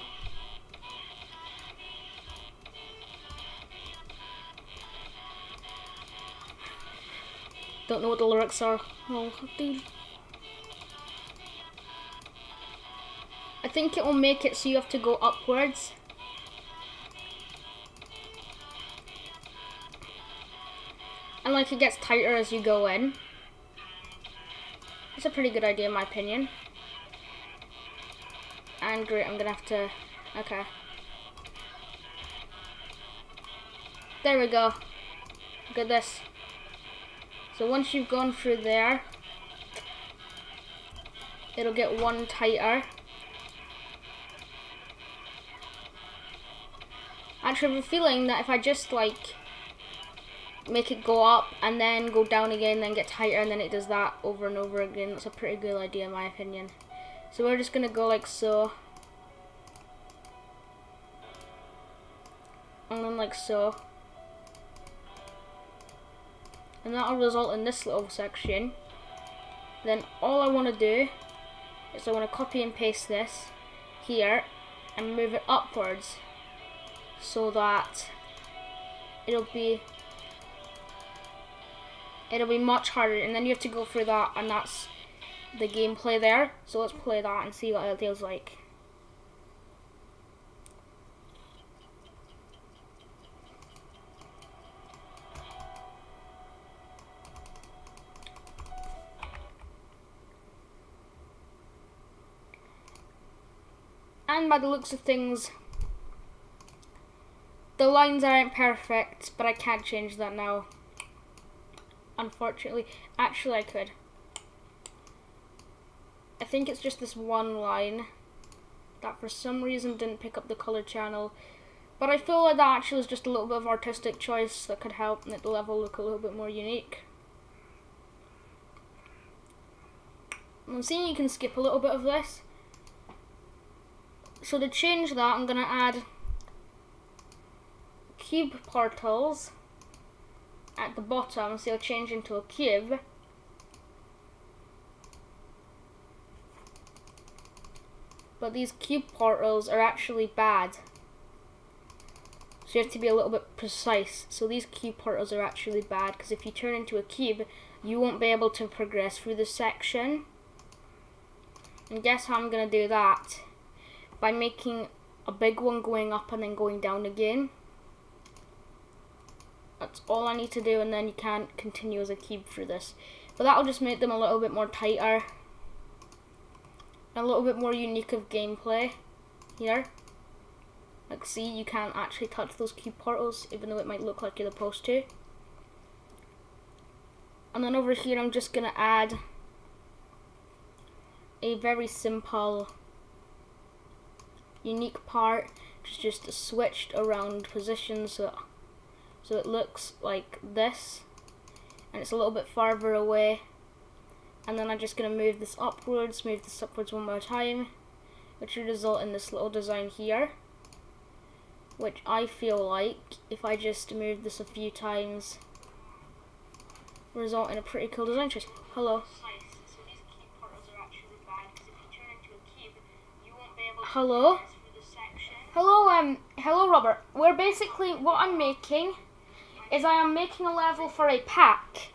Don't know what the lyrics are. Oh, dude. I think it will make it so you have to go upwards. And like it gets tighter as you go in. It's a pretty good idea in my opinion. And great, I'm gonna have to... Okay. There we go. Look at this. So once you've gone through there, it'll get one tighter. Actually, I have a feeling that if I just like make it go up and then go down again, then get tighter, and then it does that over and over again, that's a pretty good idea in my opinion. So we're just gonna go like so, and then like so, and that'll result in this little section. Then all I want to do is I want to copy and paste this here and move it upwards so that it'll be much harder, and then you have to go through that, and that's the gameplay there. So let's play that and see what it feels like. And by the looks of things, the lines aren't perfect, but I can't change that now. Unfortunately. Actually, I could. I think it's just this one line that for some reason didn't pick up the color channel. But I feel like that actually is just a little bit of artistic choice that could help make the level look a little bit more unique. I'm seeing you can skip a little bit of this. So to change that, I'm going to add cube portals at the bottom, so it'll change into a cube. But these cube portals are actually bad. So you have to be a little bit precise. So these cube portals are actually bad, because if you turn into a cube, you won't be able to progress through this section. And guess how I'm going to do that? By making a big one going up and then going down again. That's all I need to do, and then you can't continue as a cube through this. But that'll just make them a little bit more tighter. A little bit more unique of gameplay here. Like, see, you can't actually touch those cube portals, even though it might look like you're supposed to. And then over here, I'm just going to add a very simple unique part, which is just switched around positions so it looks like this, and it's a little bit farther away. And then I'm just going to move this upwards one more time, which will result in this little design here, which I feel like if I just move this a few times, result in a pretty cool design choice. Hello. Hello? Hello Robert. We're basically, what I'm making is I am making a level for a pack.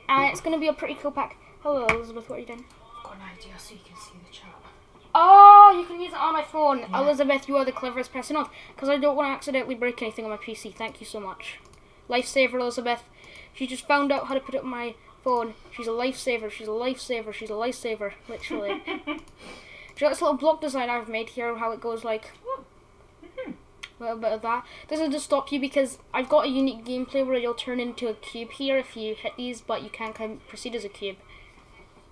And it's going to be a pretty cool pack. Hello Elizabeth, what are you doing? I've got an idea so you can see the chat. Oh, you can use it on my phone. Yeah. Elizabeth, you are the cleverest person on. Because I don't want to accidentally break anything on my PC. Thank you so much. Lifesaver Elizabeth. She just found out how to put it on my phone. She's a lifesaver. She's a lifesaver. She's a lifesaver. Literally. Do you like this little block design I've made here? How it goes like... A little bit of that. This is to stop you because I've got a unique gameplay where you'll turn into a cube here if you hit these, but you can't proceed as a cube.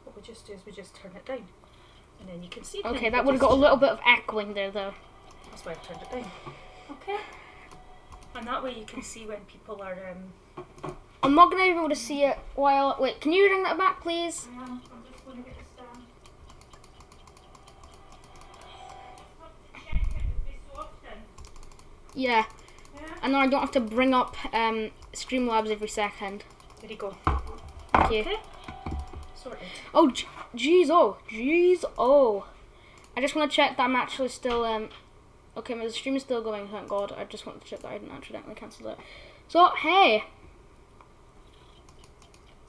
What we just do is we just turn it down. And then you can see it. Okay, that would have got a little bit of echoing there though. That's why I've turned it down. Okay. And that way you can see when people are... I'm not going to be able to see it while... Wait, can you bring that back please? I'm just going to get the stand. Yeah. Yeah. And then I don't have to bring up Streamlabs every second. There you go. Thank you. Okay. Sorted. Oh, jeez, oh. I just want to check that I'm actually still, okay, my stream is still going, thank God. I just want to check that I didn't accidentally cancel it. So, hey.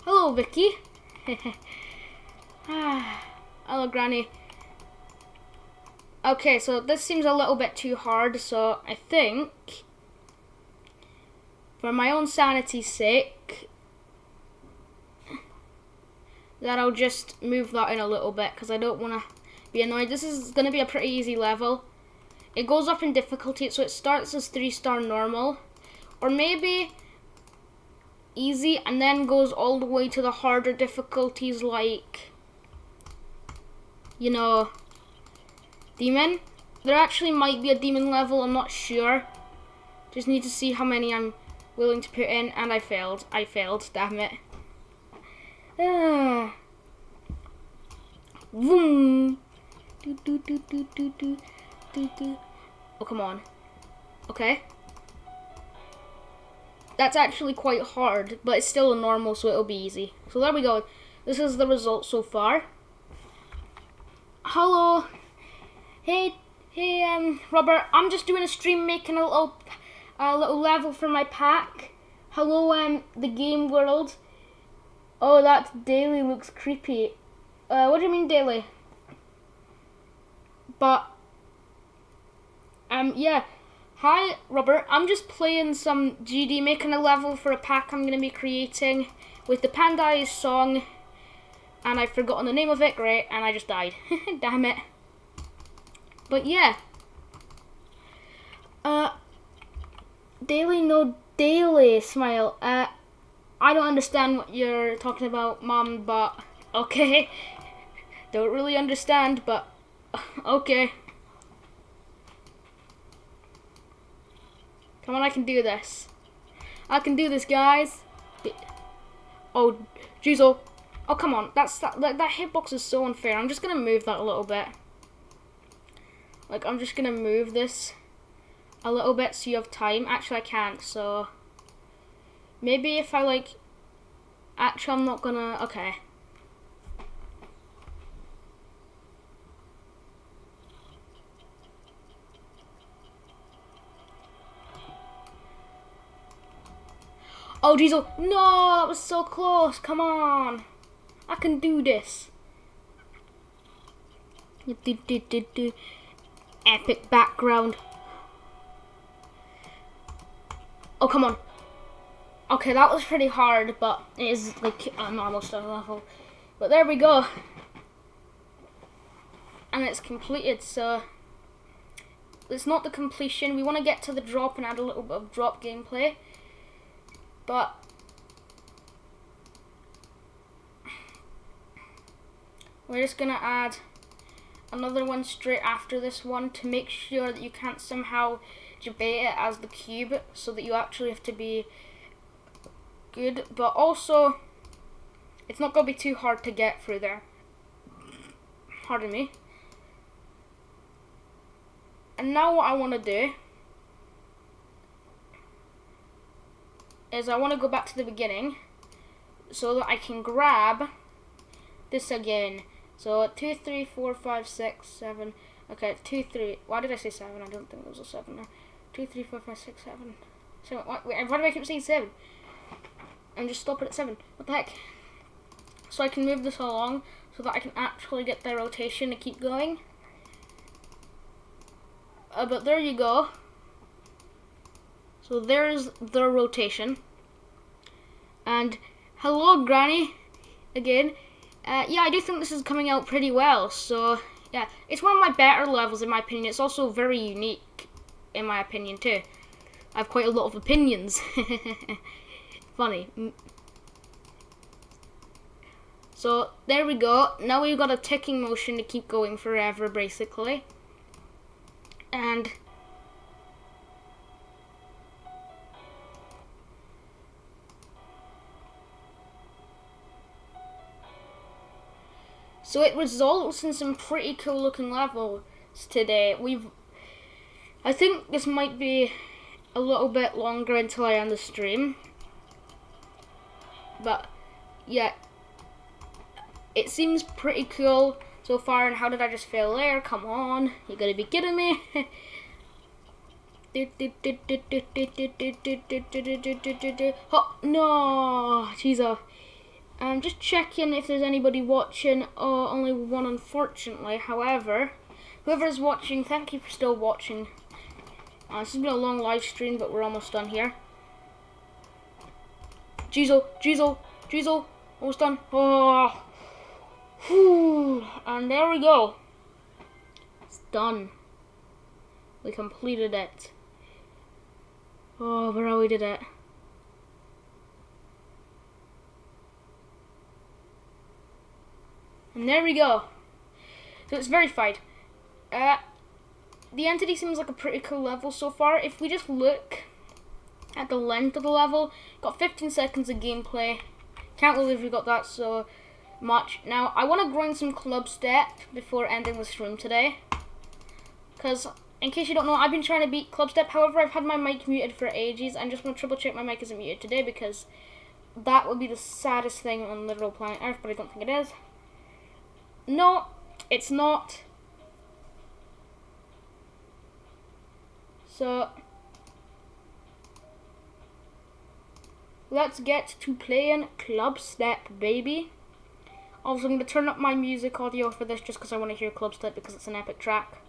Hello, Vicky. Hello, Granny. Okay, so this seems a little bit too hard, so I think, for my own sanity's sake, that I'll just move that in a little bit, because I don't want to be annoyed. This is going to be a pretty easy level. It goes up in difficulty, so it starts as 3-star normal, or maybe easy, and then goes all the way to the harder difficulties, like, you know... Demon? There actually might be a demon level, I'm not sure. Just need to see how many I'm willing to put in, and I failed, damn it. Vroom. Oh, come on. Okay. That's actually quite hard, but it's still a normal, so it'll be easy. So there we go. This is the result so far. Hello. Hey, Robert, I'm just doing a stream making a little level for my pack. Hello, the game world. Oh, that daily looks creepy. What do you mean daily? But, yeah. Hi, Robert, I'm just playing some GD, making a level for a pack I'm going to be creating with the Pandays song. And I've forgotten the name of it, great, and I just died. Damn it. But yeah, daily, no daily, smile. I don't understand what you're talking about, Mom, but okay. Don't really understand, but okay. Come on, I can do this. I can do this, guys. Oh, jeez, oh, come on. That hitbox is so unfair. I'm just gonna move that a little bit. Like, I'm just going to move this a little bit so you have time. Actually, I can't, so... Maybe if I, like... Actually, I'm not going to... Okay. Oh, jeez, oh, no! That was so close! Come on! I can do this! Epic background. Oh, come on. Okay, that was pretty hard, but it is like a normal star level. But there we go. And it's completed, so it's not the completion. We want to get to the drop and add a little bit of drop gameplay. But we're just gonna add another one straight after this one to make sure that you can't somehow debate it as the cube, so that you actually have to be good, but also it's not going to be too hard to get through there. Pardon me. And now what I want to do is I want to go back to the beginning so that I can grab this again. So 2, 3, 4, 5, 6, 7. Okay, 2, 3. Why did I say 7? I don't think there was a 7 there. 2, 3, 4, 5, 6, 7. 7. Wait, why do I keep saying 7? And just stop it at 7. What the heck? So I can move this along so that I can actually get the rotation to keep going. But there you go. So there's the rotation. And hello, Granny. Again. Yeah, I do think this is coming out pretty well. So yeah, it's one of my better levels in my opinion. It's also very unique in my opinion too. I have quite a lot of opinions. Funny. So there we go. Now we've got a ticking motion to keep going forever basically. And so it results in some pretty cool looking levels today. I think this might be a little bit longer until I end the stream. But yeah, it seems pretty cool so far. And how did I just fail there? Come on, you gotta be kidding me. Oh, no, jeez. I'm just checking if there's anybody watching. Oh, only one unfortunately. However, whoever's watching, thank you for still watching. This has been a long live stream, but we're almost done here. Jeezel, almost done. Oh, whew. And there we go. It's done. We completed it. Oh, bro, we did it. And there we go. So it's verified. The entity seems like a pretty cool level so far. If we just look at the length of the level, got 15 seconds of gameplay. Can't believe we got that so much. Now, I want to grind some club step before ending the stream today. Because, in case you don't know, I've been trying to beat club step. However, I've had my mic muted for ages. I'm just going to triple check my mic isn't muted today because that would be the saddest thing on literal planet Earth, but I don't think it is. No, it's not. So let's get to playing club step, baby. Also, I'm going to turn up my music audio for this just because I want to hear club step because it's an epic track.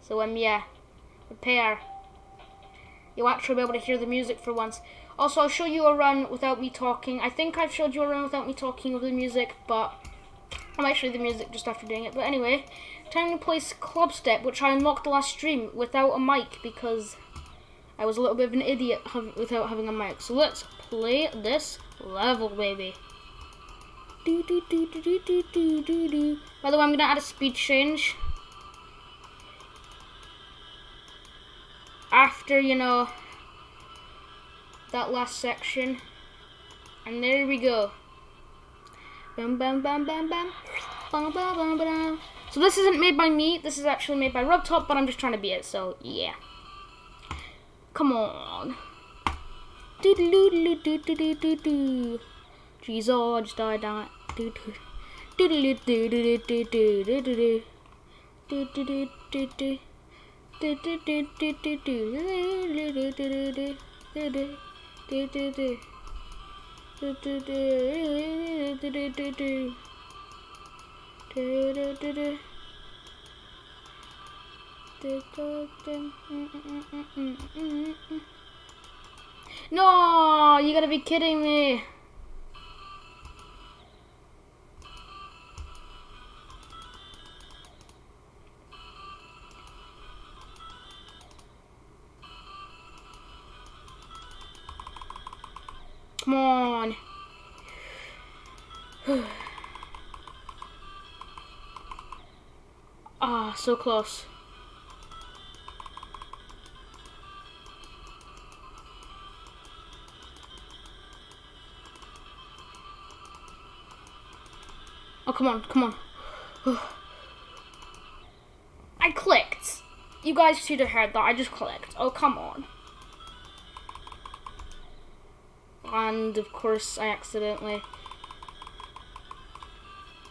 So yeah, prepare. You'll actually be able to hear the music for once. Also, I'll show you a run without me talking. I think I've showed you a run without me talking over the music, but I might show you the music just after doing it. But anyway, time to play club step, which I unlocked the last stream without a mic because I was a little bit of an idiot without having a mic. So let's play this level, baby. By the way, I'm gonna add a speed change after, you know, that last section. And there we go. Bam, bam, bam, bam, bam. Bam, bam, bam, bam. So this isn't made by me. This is actually made by Rubtop, but I'm just trying to beat it. So yeah. Come on. Do do do do do do do do do. Jeez, oh, I just died. Do do do do do do do do do do do do do do do. Do do do do do do do do do do do. No, you gotta be kidding me. Come on. Ah, so close. Oh, come on, come on. I clicked. You guys should have heard that. I just clicked. Oh, come on. And, of course, I accidentally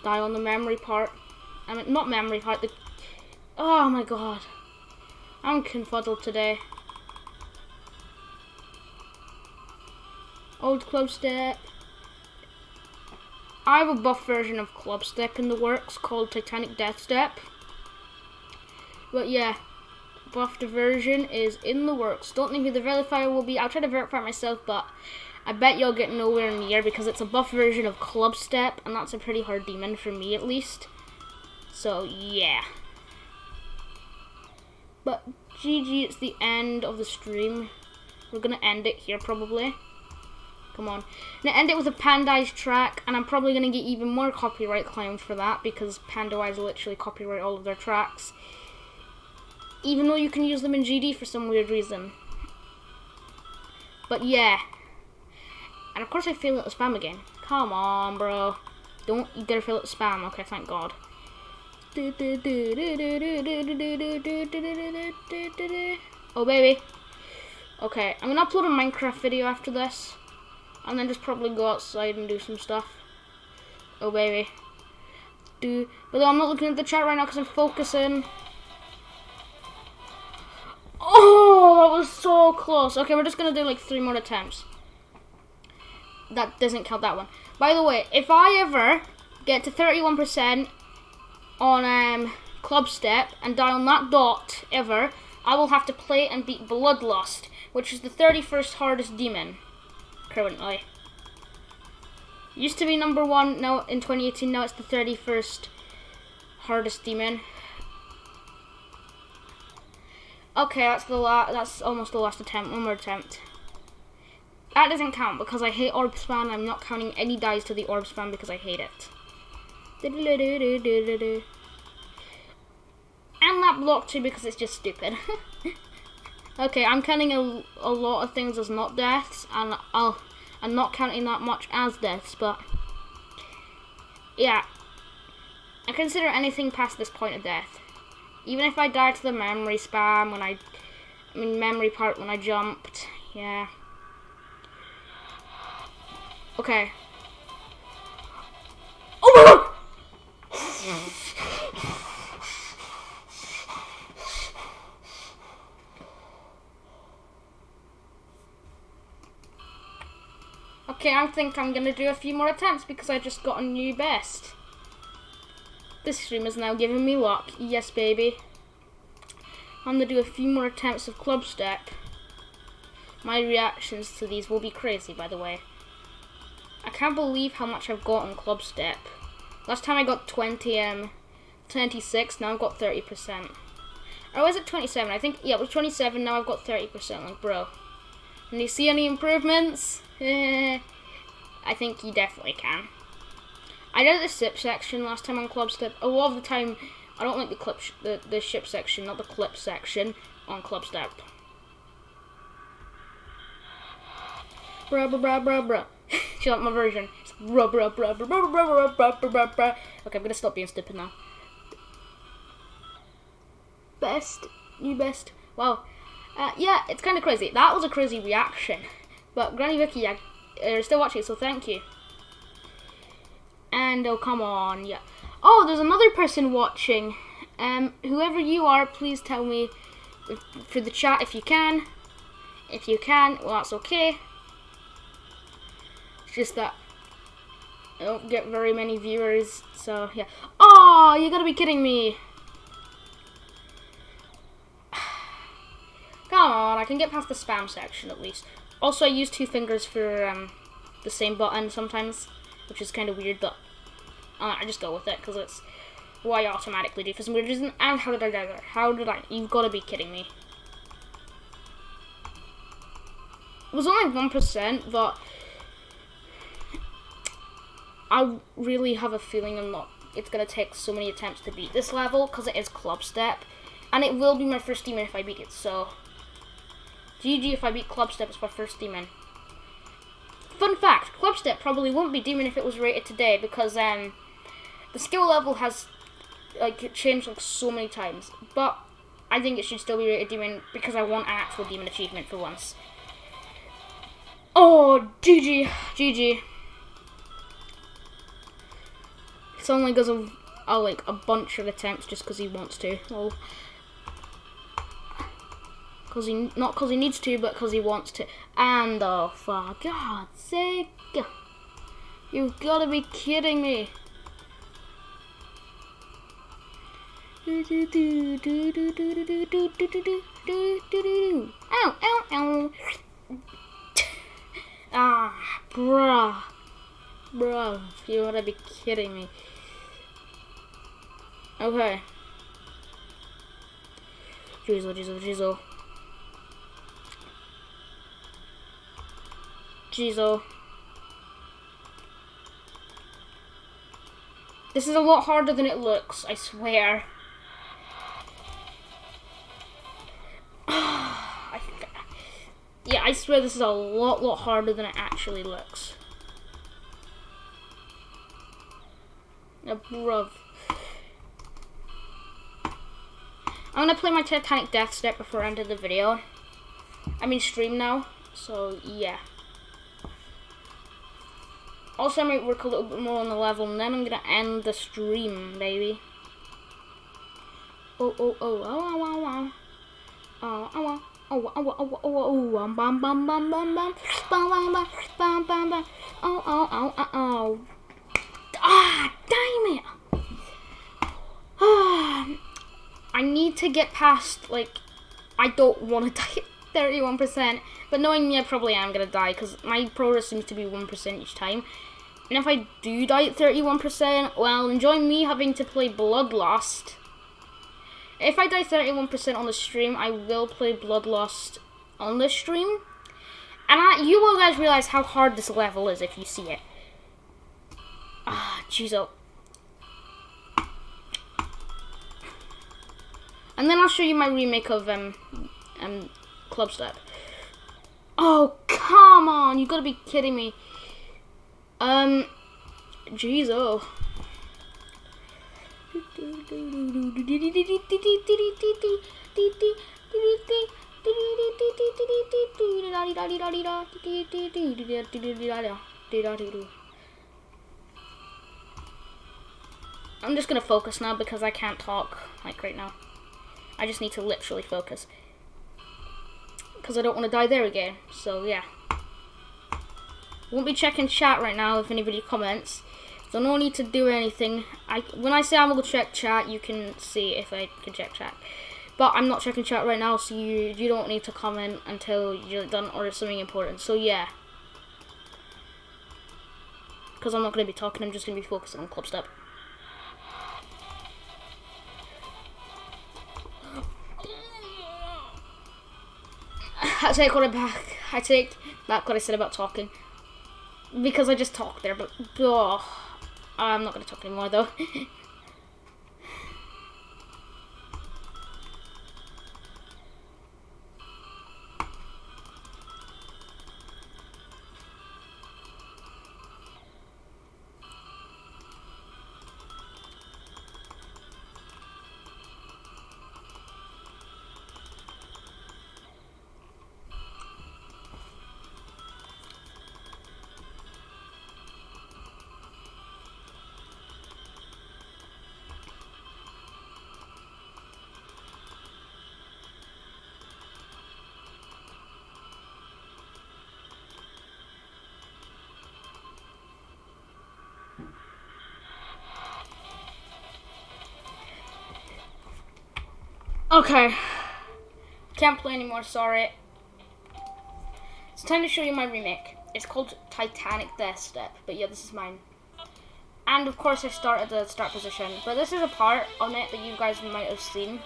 die on the memory part. I mean, not memory part, Oh my god. I'm confuddled today. Old club step. I have a buff version of club step in the works called Titanic Death Step. But yeah, buffed version is in the works. Don't think who the verifier will be. I'll try to verify it myself, but I bet you'll get nowhere near because it's a buff version of club step, and that's a pretty hard demon for me at least. So yeah. But GG, it's the end of the stream. We're gonna end it here probably. Come on. I'm gonna end it with a Pandai's track, and I'm probably gonna get even more copyright claimed for that because Pandai's literally copyright all of their tracks. Even though you can use them in GD for some weird reason. But yeah. And of course I fail at the spam again. Come on, bro. Don't you dare fail at the spam. Okay, thank God. Oh, baby. Okay, I'm gonna upload a Minecraft video after this. And then just probably go outside and do some stuff. Oh, baby. But I'm not looking at the chat right now because I'm focusing. Oh, that was so close. Okay, we're just gonna do like 3 more attempts. That doesn't count that one. By the way, if I ever get to 31% on Club Step and die on that dot ever, I will have to play and beat Bloodlust, which is the 31st hardest demon currently. Used to be number 1 now in 2018, now it's the 31st hardest demon. Okay, that's almost the last attempt. One more attempt. That doesn't count because I hate orb spam. I'm not counting any dies to the orb spam because I hate it. And that block too because it's just stupid. Okay, I'm counting a lot of things as not deaths, and I'm not counting that much as deaths, but yeah. I consider anything past this point a death. Even if I died to the memory spam memory part when I jumped, yeah. Okay. Oh my god! Okay, I think I'm gonna do a few more attempts because I just got a new best. This stream is now giving me luck. Yes, baby. I'm gonna do a few more attempts of Club Step. My reactions to these will be crazy, by the way. I can't believe how much I've got on Club Step. Last time I got 26, now I've got 30%. Or was it 27? I think, yeah, it was 27, now I've got 30%, like, bro. Can you see any improvements? I think you definitely can. I did the ship section last time on Club Step. A lot of the time, I don't like the ship section, not the clip section on Club Step. Bruh, bruh, bruh, bruh, bruh. She like my version. It's bruh, bruh, bruh, bruh, bruh, bruh, bruh, bruh, bruh, bruh. Okay, I'm gonna stop being stupid now. Best, new best. Wow. Yeah, it's kind of crazy. That was a crazy reaction. But Granny Vicky, you're still watching, so thank you. And oh, come on, yeah. Oh, there's another person watching. Whoever you are, please tell me for the chat if you can. If you can, well, that's okay. It's just that I don't get very many viewers, so yeah. Oh, you gotta be kidding me. Come on, I can get past the spam section at least. Also, I use 2 fingers for the same button sometimes, which is kind of weird, but I just go with it because it's what I automatically do for some weird reason. And how did I die there? How did I? You've got to be kidding me. It was only 1%, but I really have a feeling it's going to take so many attempts to beat this level because it is Club Step. And it will be my first demon if I beat it, so GG if I beat Club Step, it's my first demon. Fun fact, Club Step probably won't be demon if it was rated today because the skill level has changed so many times. But I think it should still be rated demon because I want an actual demon achievement for once. Oh, GG, GG. It's only because of like a bunch of attempts just because he wants to. Well, not because he needs to, but because he wants to. And oh, for God's sake, you've got to be kidding me! Ow, ow, ow! Ah, bruh, you gotta be kidding me. Okay. Jeezo. This is a lot harder than it looks, I swear. Yeah, I swear this is a lot harder than it actually looks. Bruv. I'm gonna play my Titanic Death Step before I end the video. I mean stream now, so yeah. Also, I might work a little bit more on the level, and then I'm gonna end the stream, baby. Oh, bam bam bam bam bam, bam bam bam. Oh. Ah, damn it! I need to get past, like, I don't want to die at 31%, but knowing me, I probably am going to die, because my progress seems to be 1% each time. And if I do die at 31%, well, enjoy me having to play Bloodlust. If I die 31% on the stream, I will play Bloodlust on the stream. And you will guys realize how hard this level is if you see it. Ah, jeez, oh. And then I'll show you my remake of Club Step. Oh, come on! You gotta be kidding me. Jeez, oh. I'm just gonna focus now because I can't talk like right now. I just need to literally focus because I don't want to die there again. So yeah, won't be checking chat right now if anybody comments. So no need to do anything. When I say I'm gonna check chat, you can see if I can check chat. But I'm not checking chat right now, so you don't need to comment until you're done or something important. So yeah, because I'm not gonna be talking. I'm just gonna be focusing on Club Step. I take what I back. I take back what I said about talking. Because I just talked there, but I'm not going to talk anymore though. Okay, can't play anymore, sorry. It's time to show you my remake. It's called Titanic Death Step, but yeah, this is mine. And of course I start at the start position, but this is a part on it that you guys might have seen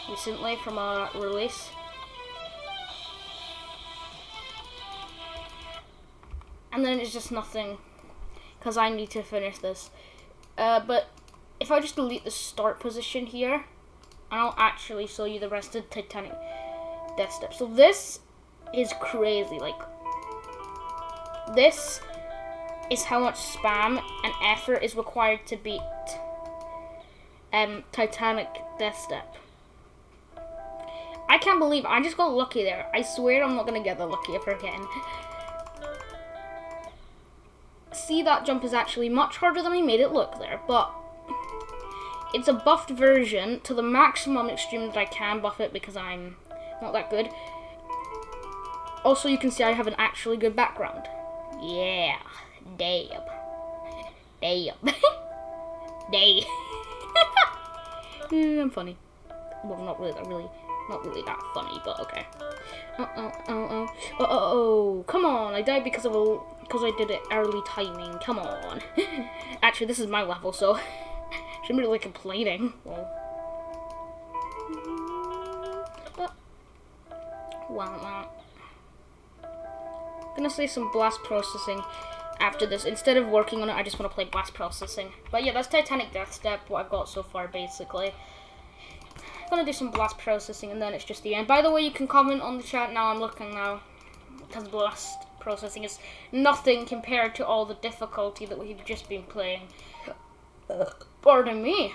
recently from a release. And then it's just nothing, because I need to finish this. But if I just delete the start position here, and I'll actually show you the rest of Titanic Death Step. So this is crazy. Like, this is how much spam and effort is required to beat Titanic Death Step. I can't believe I just got lucky there. I swear I'm not gonna get that lucky ever again. See, that jump is actually much harder than I made it look there, but it's a buffed version to the maximum extreme that I can buff it because I'm not that good. Also, you can see I have an actually good background. Yeah, damn. Damn. I'm funny. Well, not really that funny, but okay. Come on! I died because I did it early timing. Come on. Actually, this is my level, so shouldn't be really complaining. Well. Wow. I'm gonna say some blast processing after this. Instead of working on it, I just want to play blast processing. But yeah, that's Titanic Death Step, what I've got so far, basically. I'm gonna do some blast processing, and then it's just the end. By the way, you can comment on the chat now. I'm looking now, because blast processing is nothing compared to all the difficulty that we've just been playing. Pardon me.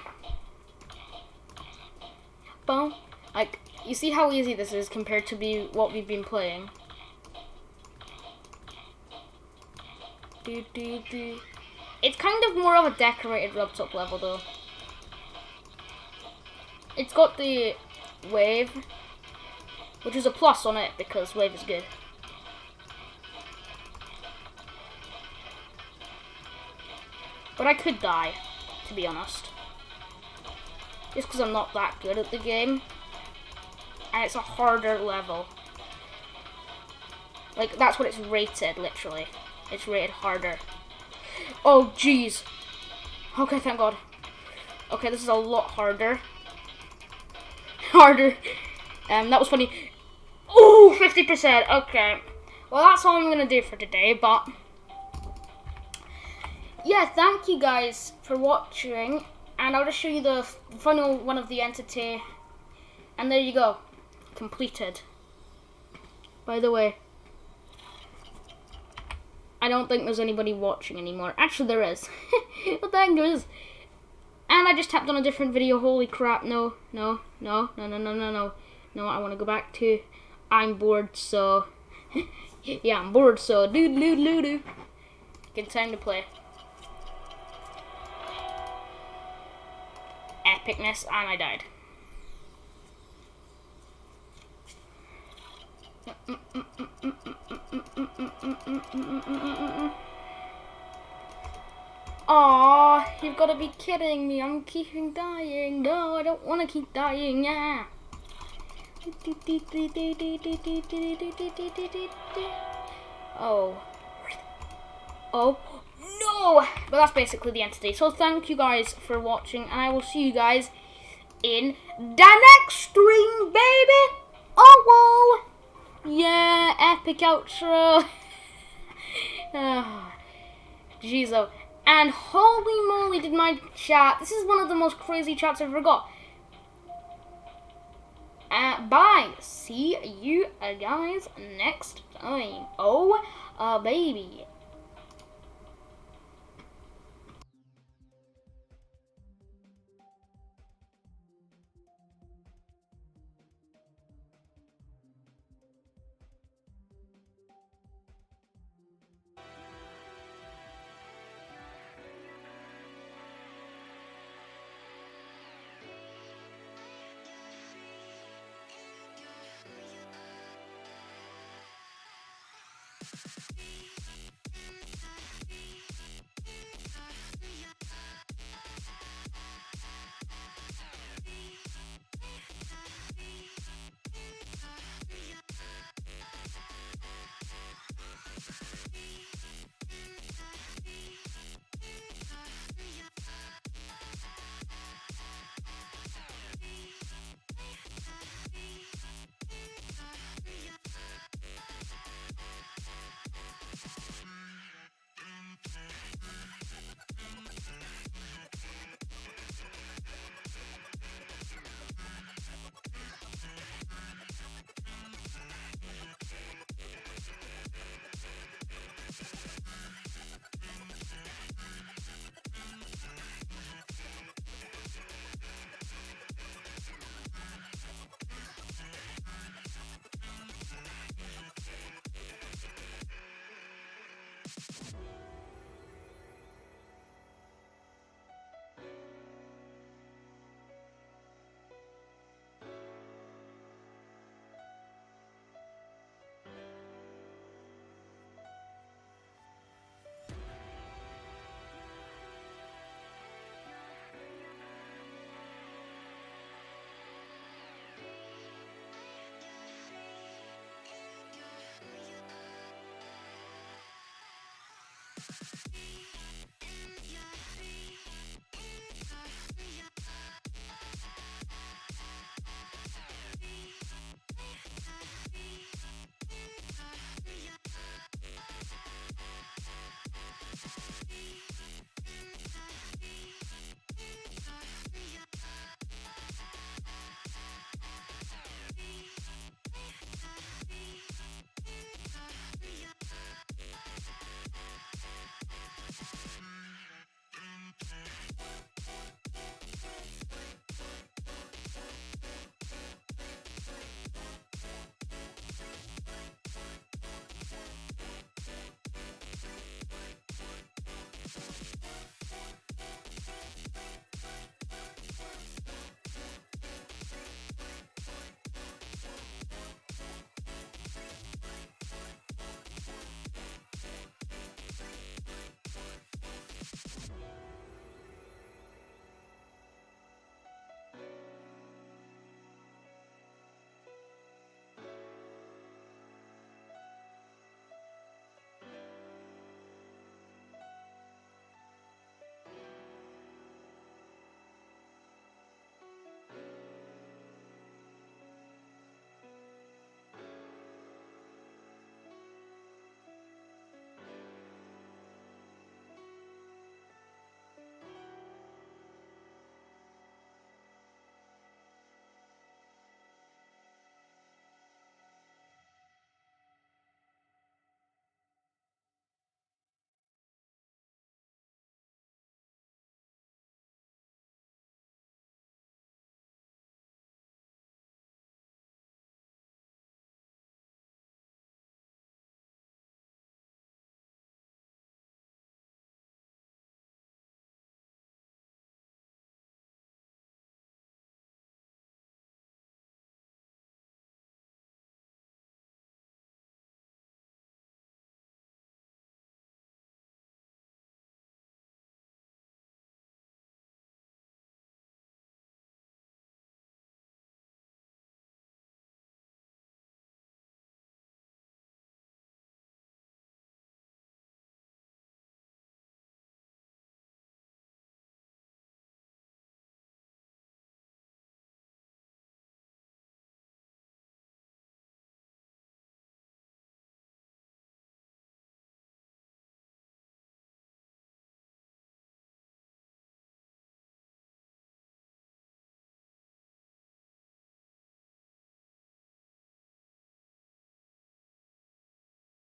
Boom. Like, you see how easy this is compared to what we've been playing. It's kind of more of a decorated rub-top level, though. It's got the wave, which is a plus on it because wave is good. But I could die, to be honest. Just because I'm not that good at the game. And it's a harder level. Like, that's what it's rated, literally. It's rated harder. Oh, jeez. Okay, thank God. Okay, this is a lot harder. That was funny. Oh, 50%. Okay. Well, that's all I'm going to do for today, but yeah, thank you guys for watching. And I'll just show you the final one of the entity. And there you go. Completed. By the way, I don't think there's anybody watching anymore. Actually, there is. What the heck, there is. And I just tapped on a different video. Holy crap. No, I want to go back to I'm bored, so yeah, I'm bored, so do. Good time to play. Epicness, and I died. Aw, you've got to be kidding me. I'm keeping dying. No, I don't want to keep dying. Yeah. Oh, no. But that's basically the entity. So thank you guys for watching, and I will see you guys in the next stream, baby. Oh, whoa. Yeah, epic outro. Jeez, oh. And holy moly did my chat. This is one of the most crazy chats I've ever got. Bye. See you guys next time. Oh, baby. in your